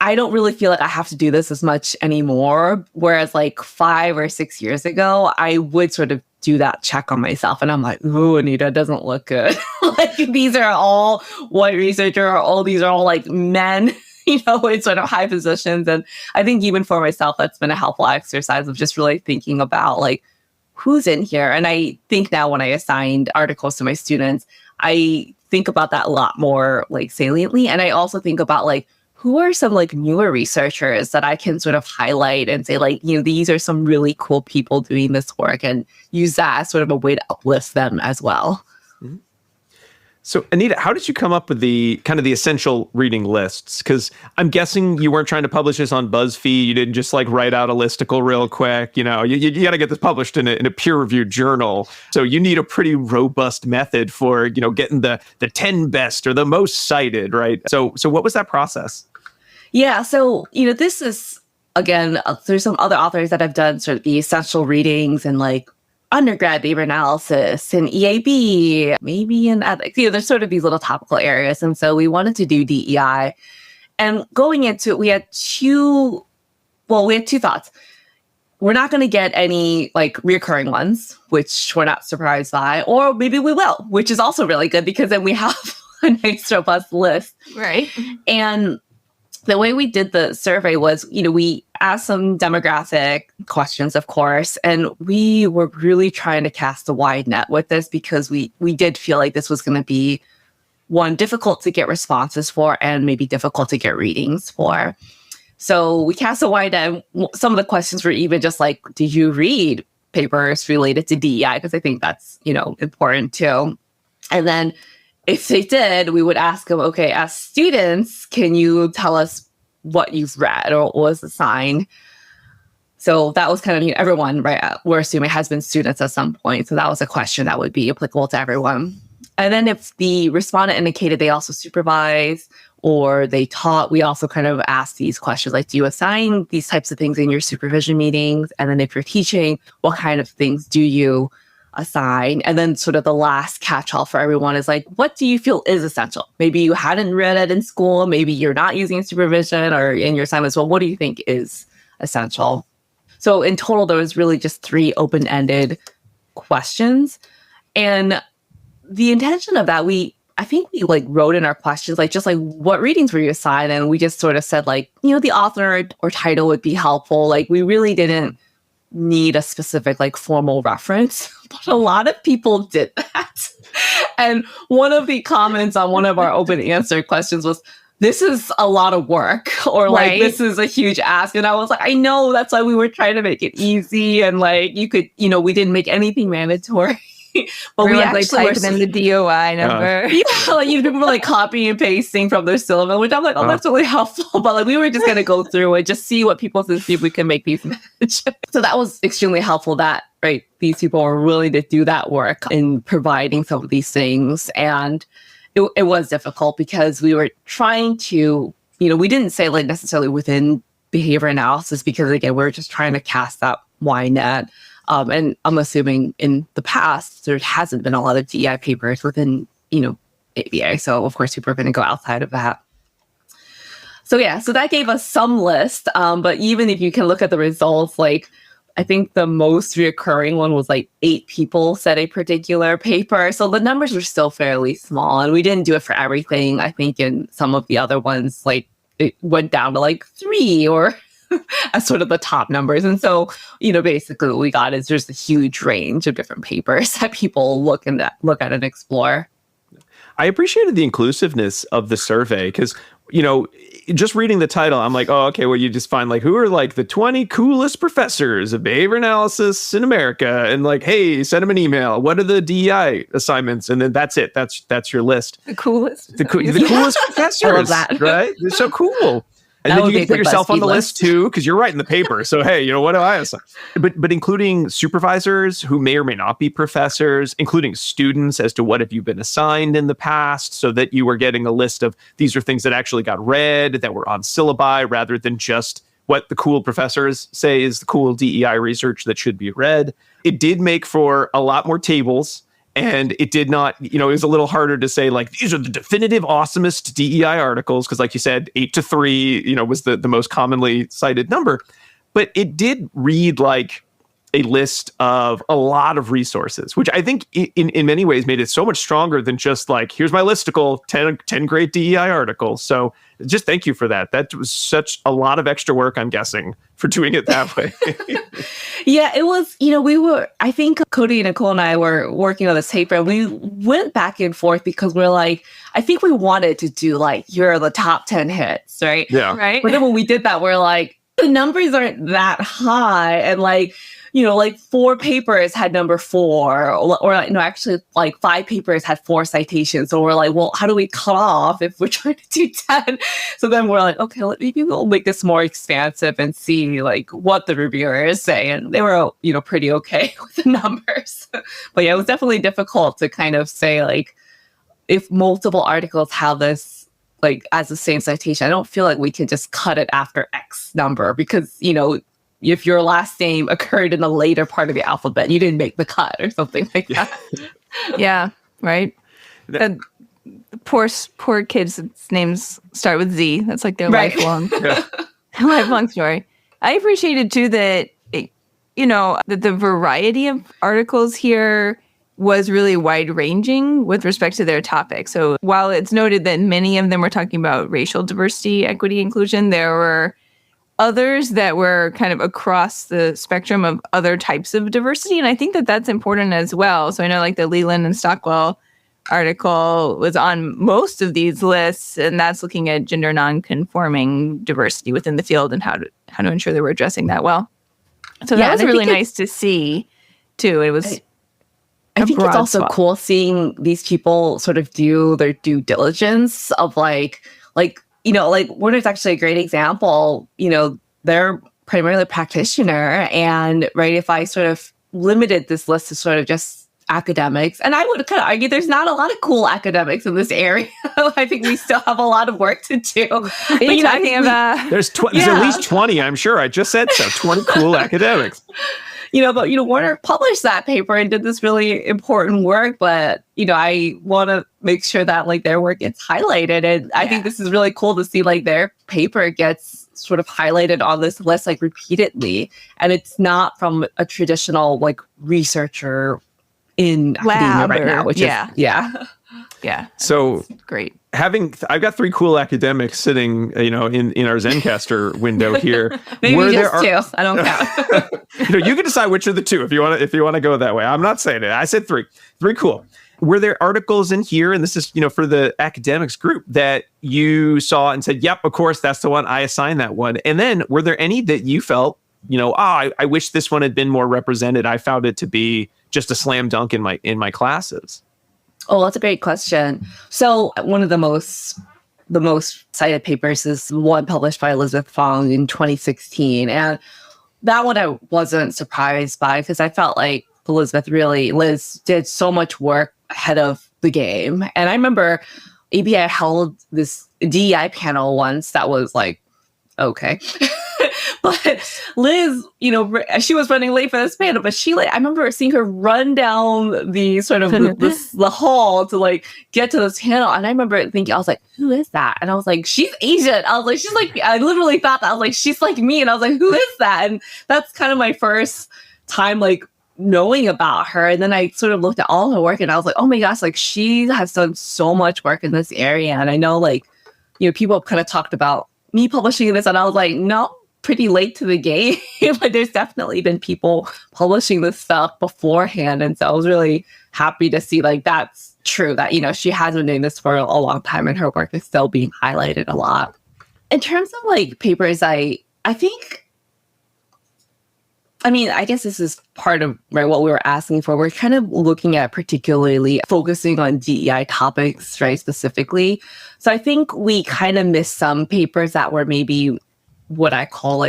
I don't really feel like I have to do this as much anymore. Whereas 5 or 6 years ago, I would sort of do that check on myself. And I'm like, ooh, Anita, it doesn't look good. These are all white researchers, or all these are all men, in sort of high positions. And I think even for myself, that's been a helpful exercise of just really thinking about who's in here. And I think now when I assigned articles to my students, I think about that a lot more saliently. And I also think about who are some newer researchers that I can sort of highlight and say these are some really cool people doing this work, and use that as sort of a way to uplift them as well. Mm-hmm. So Anita, how did you come up with the kind of the essential reading lists? Because I'm guessing you weren't trying to publish this on BuzzFeed. You didn't just write out a listicle real quick. You got to get this published in a peer-reviewed journal. So you need a pretty robust method for getting the 10 best or the most cited, right? So what was that process? Yeah, so this is again. There's some other authors that have done sort of the essential readings and undergrad behavior analysis and EAB, maybe in ethics. There's sort of these little topical areas. And so we wanted to do DEI. And going into it, we had two thoughts. we're not going to get any like reoccurring ones, which we're not surprised by, or maybe we will, which is also really good because then we have a nice robust list. Right. And the way we did the survey was, we asked some demographic questions, of course, and we were really trying to cast a wide net with this because we did feel like this was going to be one, difficult to get responses for, and maybe difficult to get readings for. So we cast a wide net. Some of the questions were even just like, did you read papers related to DEI? Because I think that's, important too. And then if they did, we would ask them, okay, as students, can you tell us what you've read or what was assigned? So that was kind of, everyone, right? We're assuming has been students at some point. So that was a question that would be applicable to everyone. And then if the respondent indicated they also supervise or they taught, we also kind of asked these questions like, do you assign these types of things in your supervision meetings? And then if you're teaching, what kind of things do you assign? And then sort of the last catch-all for everyone is like, what do you feel is essential? Maybe you hadn't read it in school, maybe you're not using supervision or in your assignments. Well, what do you think is essential? So in total, there was really just 3 open-ended questions. And the intention of that, I think we like wrote in our questions, like just like what readings were you assigned? And we just sort of said like, the author or title would be helpful. Like we really didn't need a specific like formal reference, but a lot of people did that. And one of the comments on one of our open answer questions was, this is a lot of work, or like, this is a huge ask. And I was like, I know, that's why we were trying to make it easy. And like, you could, we didn't make anything mandatory. But we actually typed in the DOI number. Like people were like copying and pasting from their syllabus, which I'm like, oh, that's really helpful. But like we were just gonna go through it, just see what people said, see if we can make these match. So that was extremely helpful. That these people were willing to do that work in providing some of these things, and it was difficult because we were trying to, we didn't say like necessarily within behavior analysis because again, we were just trying to cast that wide net. And I'm assuming in the past, there hasn't been a lot of DEI papers within, ABA. So, of course, people are going to go outside of that. So, yeah, so that gave us some list. But even if you can look at the results, like, I think the most reoccurring one was like 8 people said a particular paper. So the numbers were still fairly small. And we didn't do it for everything. I think in some of the other ones, like, it went down to like 3 or as sort of the top numbers. And so, basically what we got is there's a huge range of different papers that people look at and explore. I appreciated the inclusiveness of the survey because, just reading the title, I'm like, oh, okay, well, you just find like, who are like the 20 coolest professors of behavior analysis in America? And like, hey, send them an email. What are the DEI assignments? And then that's it. That's your list. The coolest. The coolest professors. I love that. Right? They're so cool. And that then you can put yourself on the list too, because you're writing the paper. So, hey, what do I assign? But including supervisors who may or may not be professors, including students as to what have you been assigned in the past, so that you were getting a list of these are things that actually got read, that were on syllabi, rather than just what the cool professors say is the cool DEI research that should be read. It did make for a lot more tables. And it did not, it was a little harder to say, like, these are the definitive awesomest DEI articles, because like you said, 8 to 3, was the most commonly cited number. But it did read like a list of a lot of resources, which I think in many ways made it so much stronger than just like, here's my listicle, 10 great DEI articles. So just thank you for that. That was such a lot of extra work, I'm guessing, for doing it that way. Yeah, it was, I think Cody, Nicole, and I were working on this paper, and we went back and forth because we're like, I think we wanted to do like, you're the top 10 hits, right? Yeah. Right. But then when we did that, we're like, the numbers aren't that high. And like, like 4 papers had number 4, or actually like 5 papers had 4 citations. So we're like, well, how do we cut off if we're trying to do 10? So then we're like, okay, maybe we'll make this more expansive and see like what the reviewers say. And they were, pretty okay with the numbers. But yeah, it was definitely difficult to kind of say like, if multiple articles have this like as the same citation, I don't feel like we can just cut it after X number because, if your last name occurred in a later part of the alphabet, you didn't make the cut or something like that. Yeah, right. And poor kids' names start with Z. That's like their lifelong story. I appreciated too that that the variety of articles here was really wide-ranging with respect to their topic. So while it's noted that many of them were talking about racial diversity, equity, inclusion, there were others that were kind of across the spectrum of other types of diversity. And I think that that's important as well. So I know like the Leland and Stockwell article was on most of these lists, and that's looking at gender non-conforming diversity within the field and how to ensure that we're addressing that well. So that was really nice to see, too. It was... I think it's also cool seeing these people sort of do their due diligence of like Werner's actually a great example. They're primarily a practitioner, and if I sort of limited this list to sort of just academics, and I would kind of argue there's not a lot of cool academics in this area. I think we still have a lot of work to do. But, there's at least 20, I'm sure. I just said so. 20 cool academics. But Werner published that paper and did this really important work. But, I want to make sure that their work gets highlighted. And I think this is really cool to see their paper gets sort of highlighted on this list repeatedly. And it's not from a traditional researcher in academia right now, which is. So great. I've got 3 cool academics sitting, in our Zencaster window here. Maybe just 2. I don't count. You can decide which of the 2 if you want to go that way. I'm not saying it. I said 3. 3 cool. Were there articles in here, and this is for the academics group, that you saw and said, "Yep, of course, that's the one. I assigned that one." And then were there any that you felt, I wish this one had been more represented. I found it to be just a slam dunk in my classes. Oh, that's a great question. So one of the most cited papers is one published by Elizabeth Fong in 2016. And that one I wasn't surprised by because I felt like Liz did so much work ahead of the game. And I remember ABI held this DEI panel once that was okay. But Liz, she was running late for this panel, but I remember seeing her run down the sort of the hall to get to this panel. And I remember thinking, I was like, who is that? And I was like, she's Asian. I was like, I literally thought that. I was like, she's like me. And I was like, who is that? And that's kind of my first time knowing about her. And then I sort of looked at all her work and I was like, oh my gosh, she has done so much work in this area. And I know people kind of talked about me publishing this, and I was like, no, pretty late to the game. But there's definitely been people publishing this stuff beforehand. And so I was really happy to see that's true, that, she has been doing this for a long time and her work is still being highlighted a lot. In terms of papers, I guess this is part of what we were asking for. We're kind of looking at particularly focusing on DEI topics, specifically. So I think we kind of missed some papers that were maybe what I call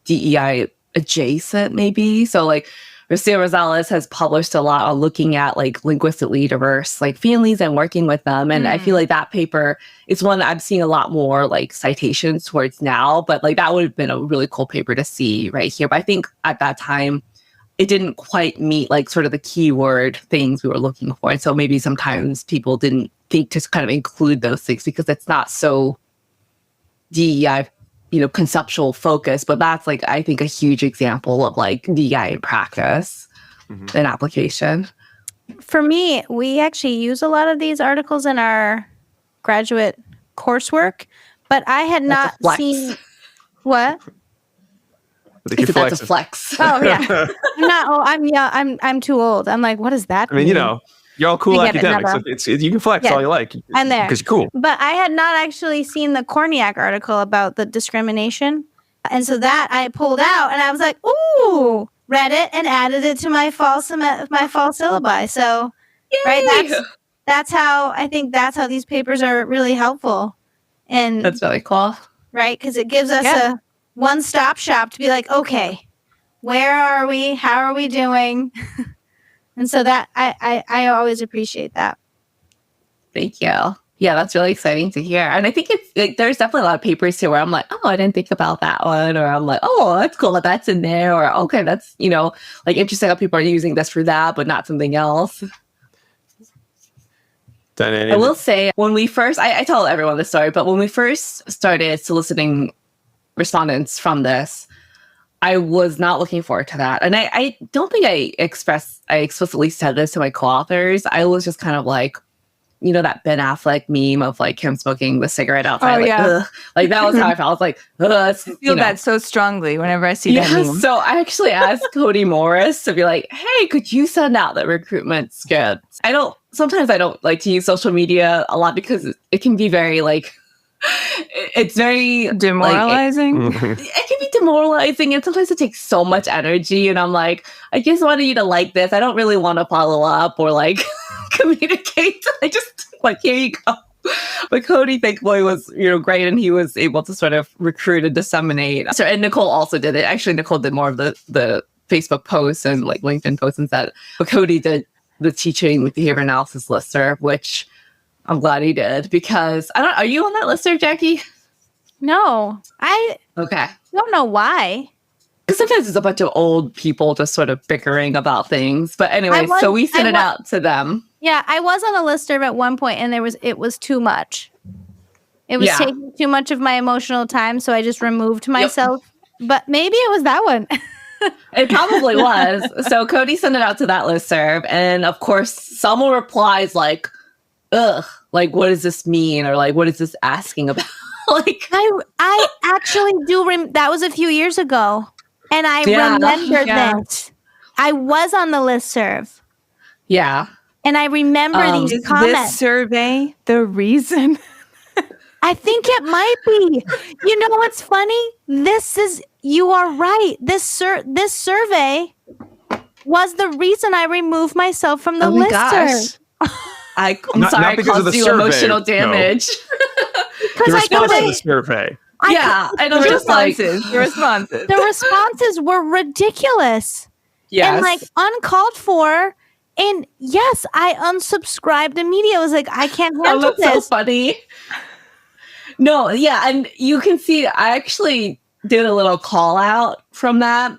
DEI adjacent, maybe. So Rocio Rosales has published a lot on looking at linguistically diverse families and working with them. And I feel that paper is one that I'm seeing a lot more citations towards now. But that would have been a really cool paper to see right here. But I think at that time, it didn't quite meet sort of the keyword things we were looking for. And so maybe sometimes people didn't think to kind of include those things because it's not so DEI conceptual focus, but that's I think a huge example of DEI in practice and application. For me, we actually use a lot of these articles in our graduate coursework, but I had not seen what. That's a flex. Oh yeah, I'm too old. I'm like, what does that mean? You're all cool academics. You can flex all you like. I'm there. Because you're cool. But I had not actually seen the Korniak article about the discrimination. And so that I pulled out and I was like, ooh, read it and added it to my fall syllabi. So, that's how these papers are really helpful. And that's really cool. Right? Because it gives us a one-stop shop to be like, okay, where are we? How are we doing? And so that I always appreciate that. Thank you. Yeah, that's really exciting to hear. And I think it's there's definitely a lot of papers here where I'm like, oh, I didn't think about that one. Or I'm like, oh, that's cool that that's in there. Or, okay, that's, interesting how people are using this for that, but not something else. I will say, when we first, I tell everyone this story, but when we first started soliciting respondents from this, I was not looking forward to that. And I don't think I explicitly said this to my co-authors. I was just kind of like, you know, that Ben Affleck meme of like him smoking the cigarette outside. Ugh. Like that was how I felt. I was like, ugh. I feel that so strongly whenever I see that meme. So I actually asked Cody Morris to be like, hey, could you send out the recruitment script? Sometimes I don't like to use social media a lot because it can be very like, it's very demoralizing. Like, it can be demoralizing, and sometimes it takes so much energy. And I'm like, I just wanted you to like this. I don't really want to follow up or like communicate. I just like, here you go. But Cody, thankfully, was great, and he was able to sort of recruit and disseminate. So, and Nicole also did it. Actually, Nicole did more of the Facebook posts and like LinkedIn posts and that. But Cody did the teaching with behavior analysis listserv, which I'm glad he did, because are you on that listserv, Jackie? No, I don't know why. Because sometimes it's a bunch of old people just sort of bickering about things. But anyway, so we sent it out to them. Yeah, I was on a listserv at one point, and it was too much. It was taking too much of my emotional time, so I just removed myself. Yep. But maybe it was that one. It probably was. So Cody sent it out to that listserv, and of course, someone replies like, ugh, like, what does this mean? Or like, what is this asking about? Like, I actually do. That was a few years ago. And I remember that. I was on the listserv. Yeah. And I remember these comments. This survey, the reason? I think it might be. You know what's funny? You are right. This survey was the reason I removed myself from the listserv. I'm sorry, I caused you emotional damage. The response to the survey. I know. The responses. The responses were ridiculous. Yes. And like uncalled for. And yes, I unsubscribed immediately. I was like, I can't handle this. So funny. No, yeah, and you can see I actually did a little call out from that.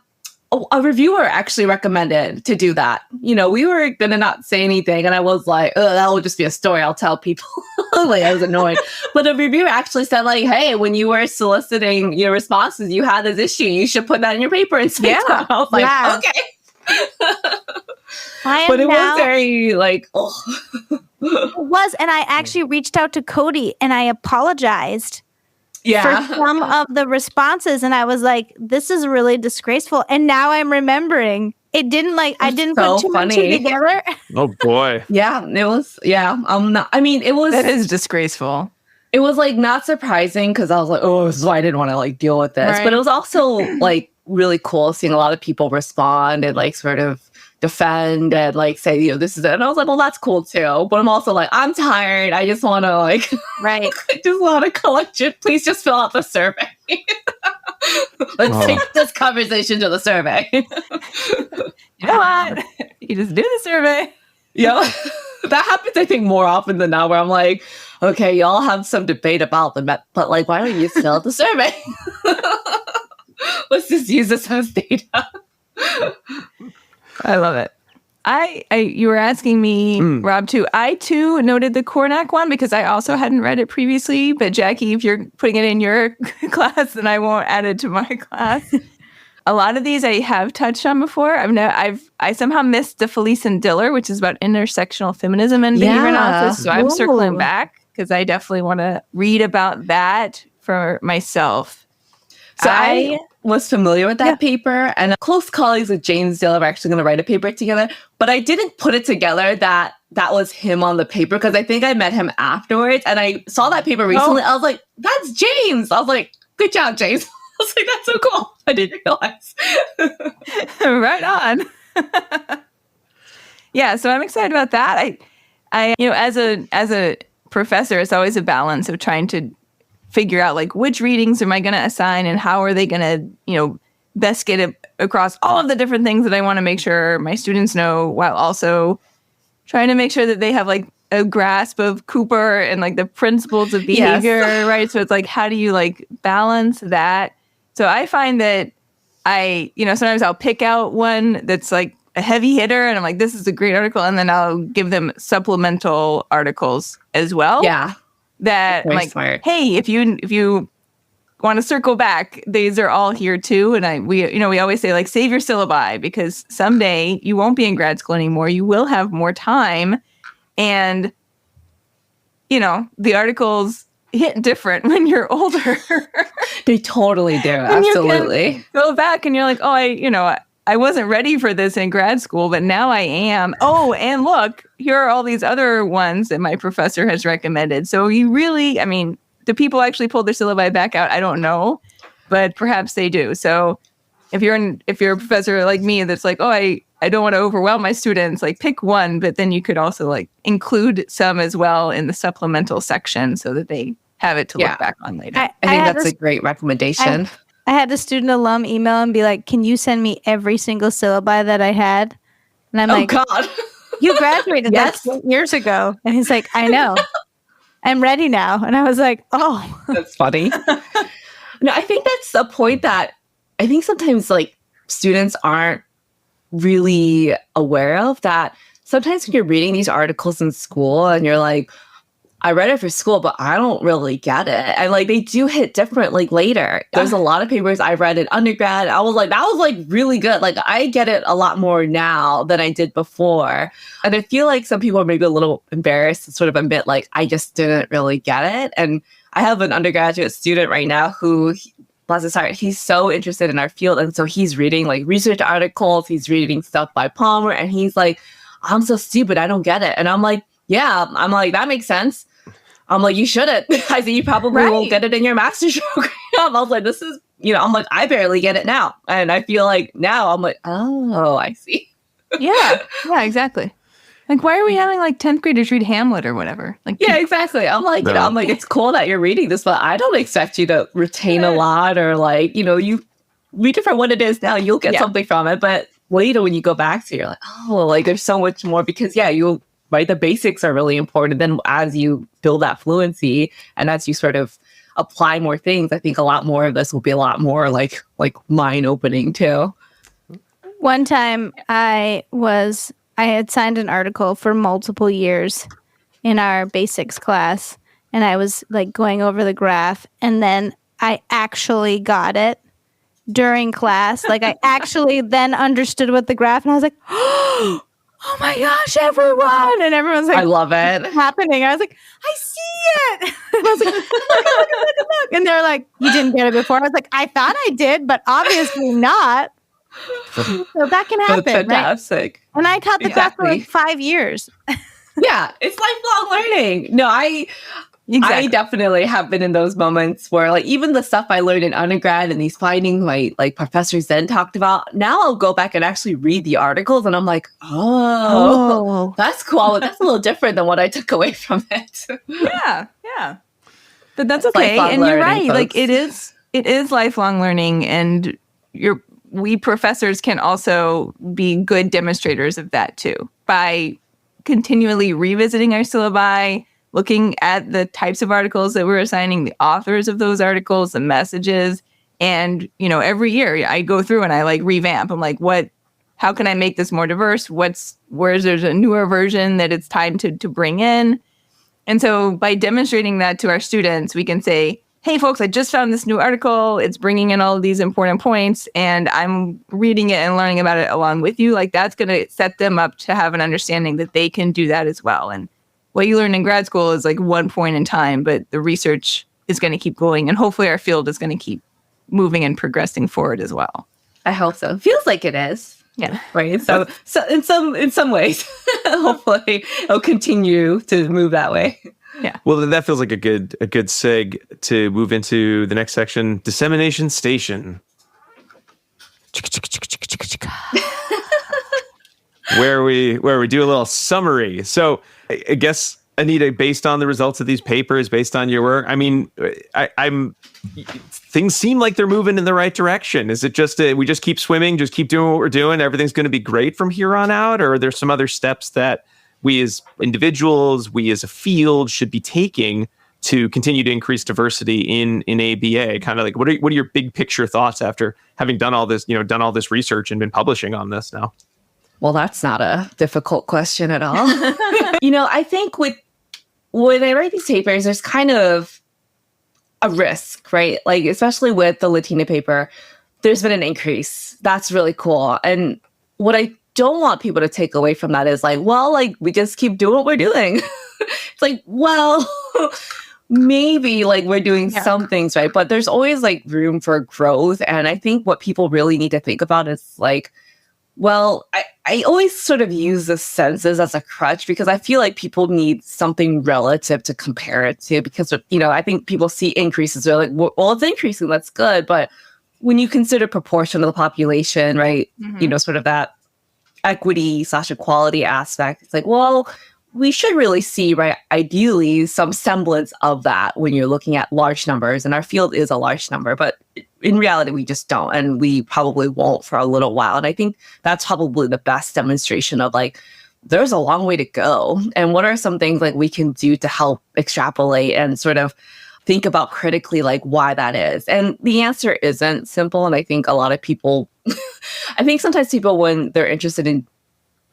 A reviewer actually recommended to do that. We were gonna not say anything, and I was like, "Oh, that will just be a story I'll tell people." Like I was annoyed, but a reviewer actually said, "Like, hey, when you were soliciting your responses, you had this issue. You should put that in your paper and say that." I was like, "Okay." But it was very like, oh. It was, and I actually reached out to Cody and I apologized. For some of the responses, and I was like, this is really disgraceful. And now I'm remembering. It didn't I didn't put too much together. Oh boy. Yeah, it was, it was. That is disgraceful. It was like not surprising because I was like, oh, this is why I didn't want to like deal with this. Right. But it was also like really cool seeing a lot of people respond and like sort of defend and like say, this is it. And I was like, well, that's cool too. But I'm also like, I'm tired. I just want to like, right. I just want to collect it. Please just fill out the survey. Let's take this conversation to the survey. You know what? You just do the survey. Yeah. That happens, I think, more often than not, where I'm like, okay, y'all have some debate about the but like, why don't you fill out the survey? Let's just use this as data. I love it. You were asking me, Rob, too. I, too, noted the Cornac one because I also hadn't read it previously. But, Jackie, if you're putting it in your class, then I won't add it to my class. A lot of these I have touched on before. I somehow missed the Felice and Diller, which is about intersectional feminism and behavior analysis. So I'm circling back because I definitely want to read about that for myself. So I was familiar with that paper, and close colleagues with James Diller are actually going to write a paper together. But I didn't put it together that was him on the paper because I think I met him afterwards, and I saw that paper recently. I was like, "That's James." I was like, "Good job, James." I was like, "That's so cool." I didn't realize. Right on. Yeah, so I'm excited about that. I as a professor, it's always a balance of trying to figure out like which readings am I going to assign and how are they going to, best get it across all of the different things that I want to make sure my students know, while also trying to make sure that they have like a grasp of Cooper and like the principles of behavior, right? So it's like, how do you like balance that? So I find that sometimes I'll pick out one that's like a heavy hitter and I'm like, this is a great article. And then I'll give them supplemental articles as well. Yeah. That I'm like, smart. Hey, if you want to circle back, these are all here too. And we always say like, save your syllabi, because someday you won't be in grad school anymore. You will have more time. And, the articles hit different when you're older. They totally do. And Absolutely. you can go back and you're like, oh, I wasn't ready for this in grad school, but now I am. Oh, and look, here are all these other ones that my professor has recommended. So you really, do people actually pull their syllabi back out? I don't know, but perhaps they do. So if you're a professor like me that's like, oh, I don't want to overwhelm my students, like pick one, but then you could also like include some as well in the supplemental section so that they have it to look back on later. I think that's a great recommendation. I had a student alum email and be like, can you send me every single syllabi that I had? And I'm like, God. You graduated that 8 years ago. And he's like, I know. I'm ready now. And I was like, oh. That's funny. No, I think that's a point that I think sometimes like students aren't really aware of, that sometimes when you're reading these articles in school and you're like, I read it for school, but I don't really get it. And like they do hit different like later. There's a lot of papers I read in undergrad. I was like, that was like really good. Like I get it a lot more now than I did before. And I feel like some people are maybe a little embarrassed to sort of admit like, I just didn't really get it. And I have an undergraduate student right now who, bless his heart, he's so interested in our field. And so he's reading like research articles, he's reading stuff by Palmer, and he's like, I'm so stupid, I don't get it. And I'm like, yeah, I'm like, that makes sense. I'm like, you shouldn't. I said, you probably won't get it in your master's program. I was like, this is, I'm like, I barely get it now. And I feel like now I'm like, oh, I see. Yeah, exactly. Like, why are we having like 10th graders read Hamlet or whatever? Like, yeah, exactly. I'm like, I'm like, it's cool that you're reading this, but I don't expect you to retain a lot or like, you read it for what it is now, you'll get something from it. But later when you go back to it, you're like, oh, like there's so much more because right, the basics are really important. Then as you build that fluency and as you sort of apply more things, I think a lot more of this will be a lot more like mind opening too. One time I had signed an article for multiple years in our basics class, and I was like going over the graph, and then I actually got it during class. Like I actually then understood what the graph, and I was like, oh my gosh, everyone. And everyone's like, I love it. What's happening? I was like, I see it. And I was like, look. And they're like, you didn't get it before. I was like, I thought I did, but obviously not. So that can happen. That's fantastic. Right? And I taught the class for like 5 years. Yeah, it's lifelong learning. No, I definitely have been in those moments where like even the stuff I learned in undergrad and these findings my like professors then talked about, now I'll go back and actually read the articles and I'm like, oh. That's cool. That's a little different than what I took away from it. Yeah. But that's okay. And you're right. Folks. Like it is lifelong learning, and we professors can also be good demonstrators of that too by continually revisiting our syllabi, looking at the types of articles that we're assigning, the authors of those articles, the messages. And, every year I go through and I like revamp. I'm like, how can I make this more diverse? Where's there's a newer version that it's time to bring in? And so by demonstrating that to our students, we can say, hey folks, I just found this new article. It's bringing in all of these important points and I'm reading it and learning about it along with you. Like that's going to set them up to have an understanding that they can do that as well. And what you learn in grad school is like one point in time, but the research is going to keep going, and hopefully our field is going to keep moving and progressing forward as well. I hope so. Feels like it is. Yeah. Right. So in some ways, hopefully it'll continue to move that way. Yeah. Well, that feels like a good seg to move into the next section, dissemination station. where we do a little summary. So I guess, Anita, based on the results of these papers, based on your work, I mean, things seem like they're moving in the right direction. Is it just we just keep swimming, just keep doing what we're doing, everything's going to be great from here on out? Or are there some other steps that we as individuals, we as a field should be taking to continue to increase diversity in ABA? Kind of like, what are your big picture thoughts after having done all this research and been publishing on this now? Well, that's not a difficult question at all. I think when I write these papers, there's kind of a risk, right? Like, especially with the Latina paper, there's been an increase. That's really cool. And what I don't want people to take away from that is like, well, like, we just keep doing what we're doing. It's like, well, maybe like we're doing some things right, but there's always like room for growth. And I think what people really need to think about is like, well, I always sort of use the census as a crutch because I feel like people need something relative to compare it to because, you know, I think people see increases. They're like, well, it's increasing. That's good. But when you consider proportion of the population, right, you know, sort of that equity/equality aspect, it's like, well, we should really see, right, ideally, some semblance of that when you're looking at large numbers. And our field is a large number, but in reality, we just don't. And we probably won't for a little while. And I think that's probably the best demonstration of like, there's a long way to go. And what are some things like we can do to help extrapolate and sort of think about critically like why that is? And the answer isn't simple. And I think a lot of people, I think sometimes people, when they're interested in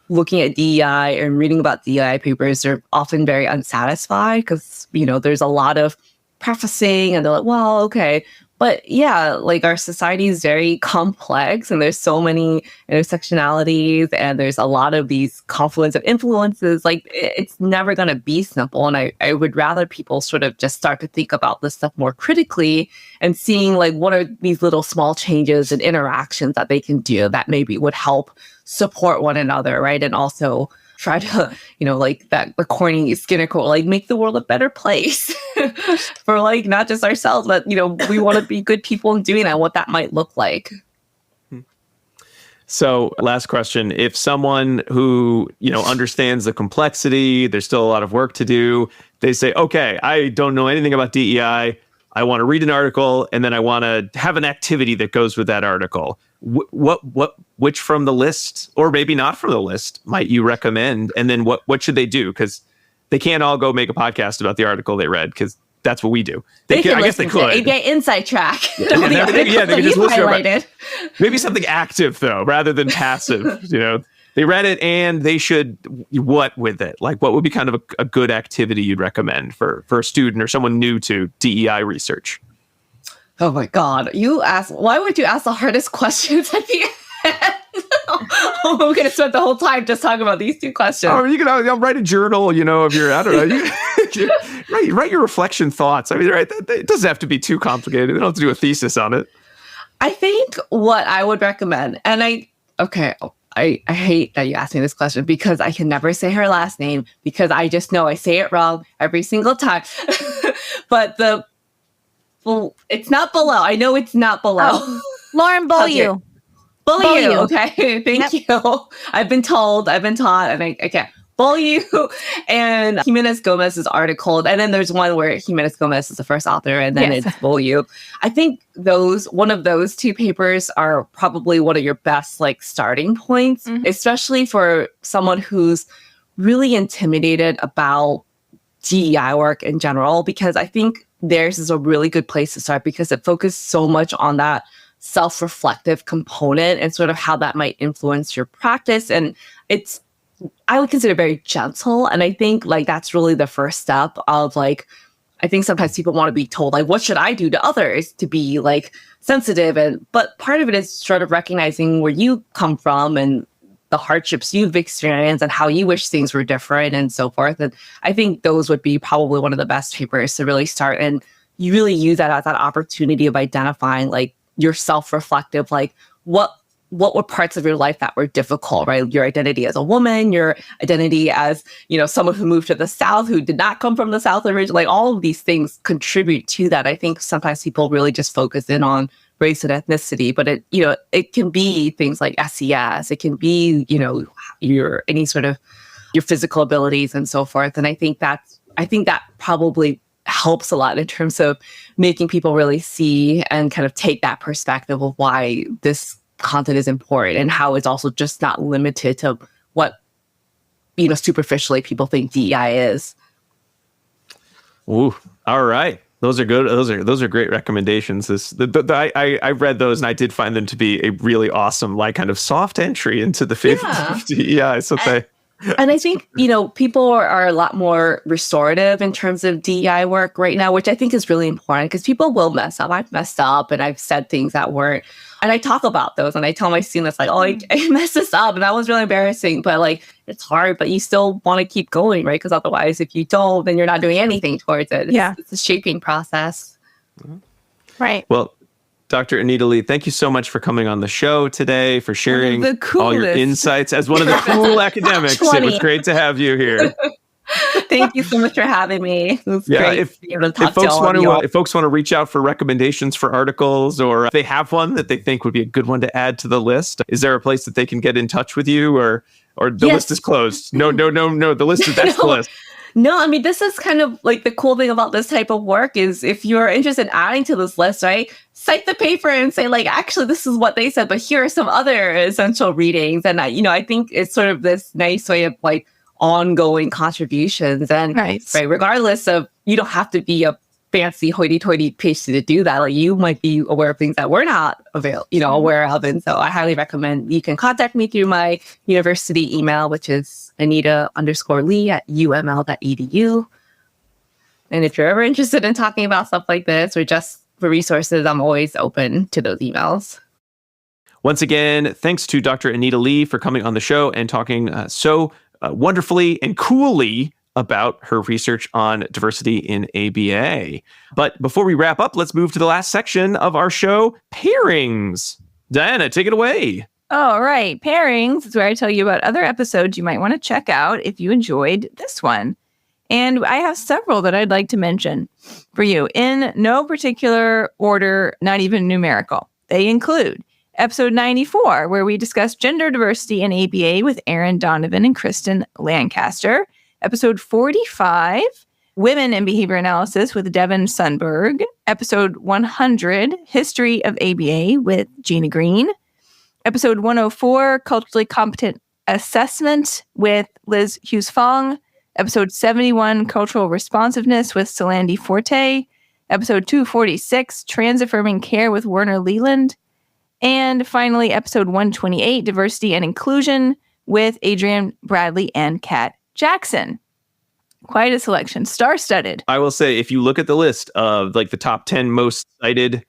looking at DEI and reading about DEI papers, they're often very unsatisfied because, you know, there's a lot of prefacing and they're like, well, okay. But yeah, like our society is very complex and there's so many intersectionalities and there's a lot of these confluence of influences. Like it's never going to be simple. And I would rather people sort of just start to think about this stuff more critically and seeing like what are these little small changes and interactions that they can do that maybe would help support one another, right? And also try to, you know, like that the corny Skinner quote, like make the world a better place for like not just ourselves, but you know, we want to be good people in doing that, what that might look like. So last question, if someone who, you know, understands the complexity, there's still a lot of work to do, they say, okay, I don't know anything about DEI. I want to read an article and then I want to have an activity that goes with that article. Which from the list, or maybe not from the list, might you recommend? And then what should they do? Because they can't all go make a podcast about the article they read, because that's what we do. I guess they could. ABA Insight Track. They could just listen. Maybe something active though, rather than passive. You know, they read it and they should what with it? Like, what would be kind of a good activity you'd recommend for a student or someone new to DEI research? Oh my God. Why would you ask the hardest questions at the end? We're going to spend the whole time just talking about these two questions. Oh, you can write a journal, you know, of your, I don't know, write your reflection thoughts. I mean, right, it doesn't have to be too complicated. They don't have to do a thesis on it. I think what I would recommend, and I hate that you asked me this question because I can never say her last name because I just know I say it wrong every single time. But well, it's not below. I know it's not below. Oh, Lauren Beaulieu. Beaulieu. Okay. Thank you. I've been taught, and I can't. Beaulieu and Jimenez Gomez's article. And then there's one where Jimenez Gomez is the first author, and then it's Beaulieu. I think one of those two papers are probably one of your best like starting points, especially for someone who's really intimidated about DEI work in general, because I think theirs is a really good place to start because it focuses so much on that self-reflective component and sort of how that might influence your practice. And I would consider very gentle. And I think like that's really the first step of like, I think sometimes people want to be told like, what should I do to others to be like sensitive? But part of it is sort of recognizing where you come from and the hardships you've experienced and how you wish things were different and so forth. And I think those would be probably one of the best papers to really start. And you really use that as that opportunity of identifying like your self-reflective, like what were parts of your life that were difficult, right? Your identity as a woman, your identity as, you know, someone who moved to the South, who did not come from the South originally, like all of these things contribute to that. I think sometimes people really just focus in on race and ethnicity, but it can be things like C.C.S. It can be, you know, your physical abilities and so forth. And I think that probably helps a lot in terms of making people really see and kind of take that perspective of why this content is important and how it's also just not limited to what, you know, superficially people think DEI is. Ooh, all right. Those are good. Those are great recommendations. I read those and I did find them to be a really awesome, like kind of soft entry into the field of DEI. So And I think, people are a lot more restorative in terms of DEI work right now, which I think is really important because people will mess up. I've messed up and I've said things that weren't. And I talk about those and I tell my students like, I messed this up and that was really embarrassing. But like, it's hard, but you still want to keep going, right? Because otherwise, if you don't, then you're not doing anything towards it. It's a shaping process. Right. Well, Dr. Anita Li, thank you so much for coming on the show today, for sharing all your insights as one of the cool academics. It was great to have you here. Thank you so much for having me. It was great if to be able to talk if folks want to reach out for recommendations for articles, or if they have one that they think would be a good one to add to the list, is there a place that they can get in touch with you, or the list is closed? No. The list is that's the list. No, I mean, this is kind of like the cool thing about this type of work is if you're interested in adding to this list, right? Cite the paper and say like, actually, this is what they said, but here are some other essential readings. And I think it's sort of this nice way of like ongoing contributions. And right, regardless of, you don't have to be a fancy hoity-toity PhD to do that. Like you might be aware of things that we're not aware of. And so I highly recommend you can contact me through my university email, which is Anita_Li@uml.edu. And if you're ever interested in talking about stuff like this or just for resources, I'm always open to those emails. Once again, thanks to Dr. Anita Li for coming on the show and talking so wonderfully and coolly about her research on diversity in ABA. But before we wrap up, let's move to the last section of our show, pairings. Diana, take it away. All right. Pairings is where I tell you about other episodes you might want to check out if you enjoyed this one. And I have several that I'd like to mention for you in no particular order, not even numerical. They include episode 94, where we discuss gender diversity in ABA with Erin Donovan and Kristen Lancaster. Episode 45, Women in Behavior Analysis with Devin Sundberg. Episode 100, History of ABA with Gina Green. Episode 104, Culturally Competent Assessment with Liz Hughes-Fong. Episode 71, Cultural Responsiveness with Solandi Forte. Episode 246, Trans-Affirming Care with Werner Leland. And finally, episode 128, Diversity and Inclusion with Adrian Bradley and Kat Jackson. Quite a selection, star-studded. I will say, if you look at the list of like the top 10 most cited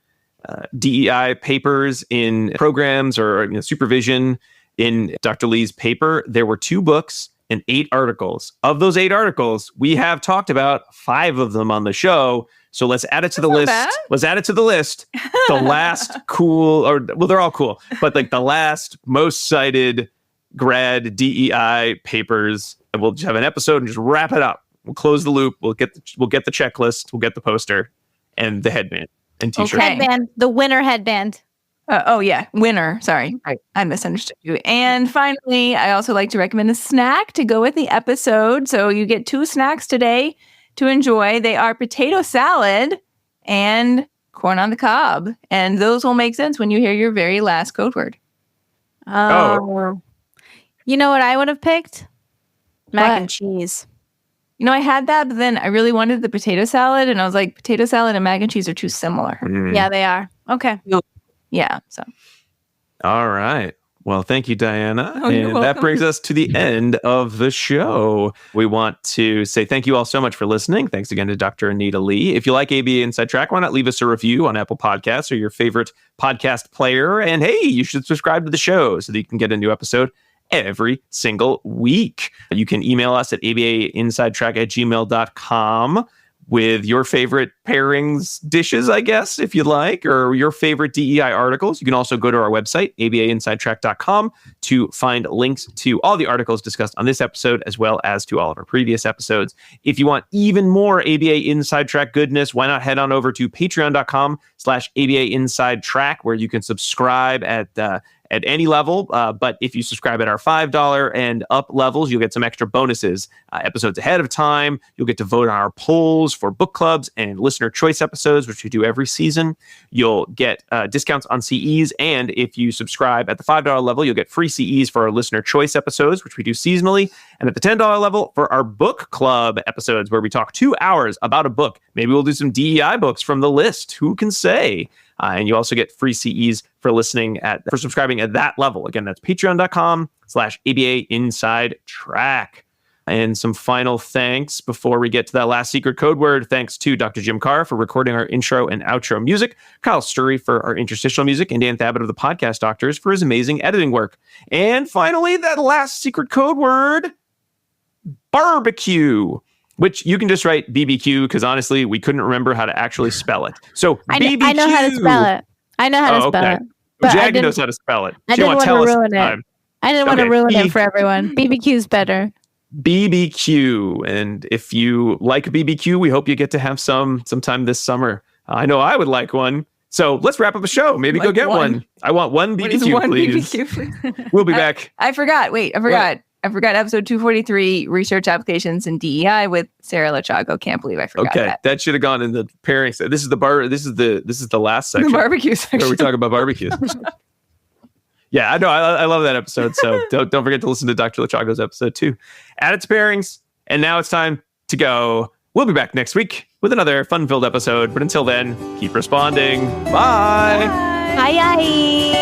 DEI papers in programs or supervision in Dr. Li's paper, there were 2 books and 8 articles. Of those 8 articles, we have talked about 5 of them on the show. So let's add it to the list. Let's add it to the list. The last they're all cool, but like the last most cited grad DEI papers. We'll just have an episode and just wrap it up. We'll close the loop. We'll get the checklist. We'll get the poster and the headband and t-shirt. Okay. Headband, the winner headband. Winner. Sorry, I misunderstood you. And finally, I also like to recommend a snack to go with the episode. So you get 2 snacks today to enjoy. They are potato salad and corn on the cob. And those will make sense when you hear your very last code word. Oh. You know what I would have picked? Mac and cheese. I had that, but then I really wanted the potato salad, and I was like, potato salad and mac and cheese are too similar. Yeah, they are. Okay. Yeah, so. All right. Well, thank you, Diana. And that brings us to the end of the show. We want to say thank you all so much for listening. Thanks again to Dr. Anita Li. If you like ABA Inside Track, why not leave us a review on Apple Podcasts or your favorite podcast player? And hey, you should subscribe to the show so that you can get a new episode every single week. You can email us at abainsidetrack@gmail.com with your favorite pairings dishes, I guess, if you'd like, or your favorite DEI articles. You can also go to our website, abainsidetrack.com, to find links to all the articles discussed on this episode, as well as to all of our previous episodes. If you want even more ABA Inside Track goodness, why not head on over to patreon.com/ABA Inside Track, where you can subscribe at any level. But if you subscribe at our $5 and up levels, you'll get some extra bonuses, episodes ahead of time. You'll get to vote on our polls for book clubs and listener choice episodes, which we do every season. You'll get discounts on CEs. And if you subscribe at the $5 level, you'll get free CEs for our listener choice episodes, which we do seasonally. And at the $10 level, for our book club episodes, where we talk 2 hours about a book. Maybe we'll do some DEI books from the list. Who can say? And you also get free CEs for subscribing at that level. Again, that's patreon.com/ABA Inside Track. And some final thanks before we get to that last secret code word. Thanks to Dr. Jim Carr for recording our intro and outro music, Kyle Sturry for our interstitial music, and Dan Thabit of the Podcast Doctors for his amazing editing work. And finally, that last secret code word, barbecue, which you can just write BBQ because honestly, we couldn't remember how to actually spell it. So BBQ. I know how to spell it. I know how to spell it. But Jackie knows how to spell it. I didn't want to ruin it. I didn't want to ruin it for everyone. BBQ's better. BBQ. And if you like BBQ, we hope you get to have sometime this summer. I know I would like one. So let's wrap up a show. Maybe go get one. I want one BBQ, please. BBQ, please? We'll be back. I forgot. Wait, I forgot. I forgot episode 243, Research Applications in DEI with Sarah Lachago. Can't believe I forgot that should have gone in the pairing. This is the last section. The barbecue section. Where we talk about barbecues. Yeah, I know. I love that episode. So don't forget to listen to Dr. Lachago's episode too. Add it to pairings. And now it's time to go. We'll be back next week with another fun-filled episode. But until then, keep responding. Bye. Bye. Bye.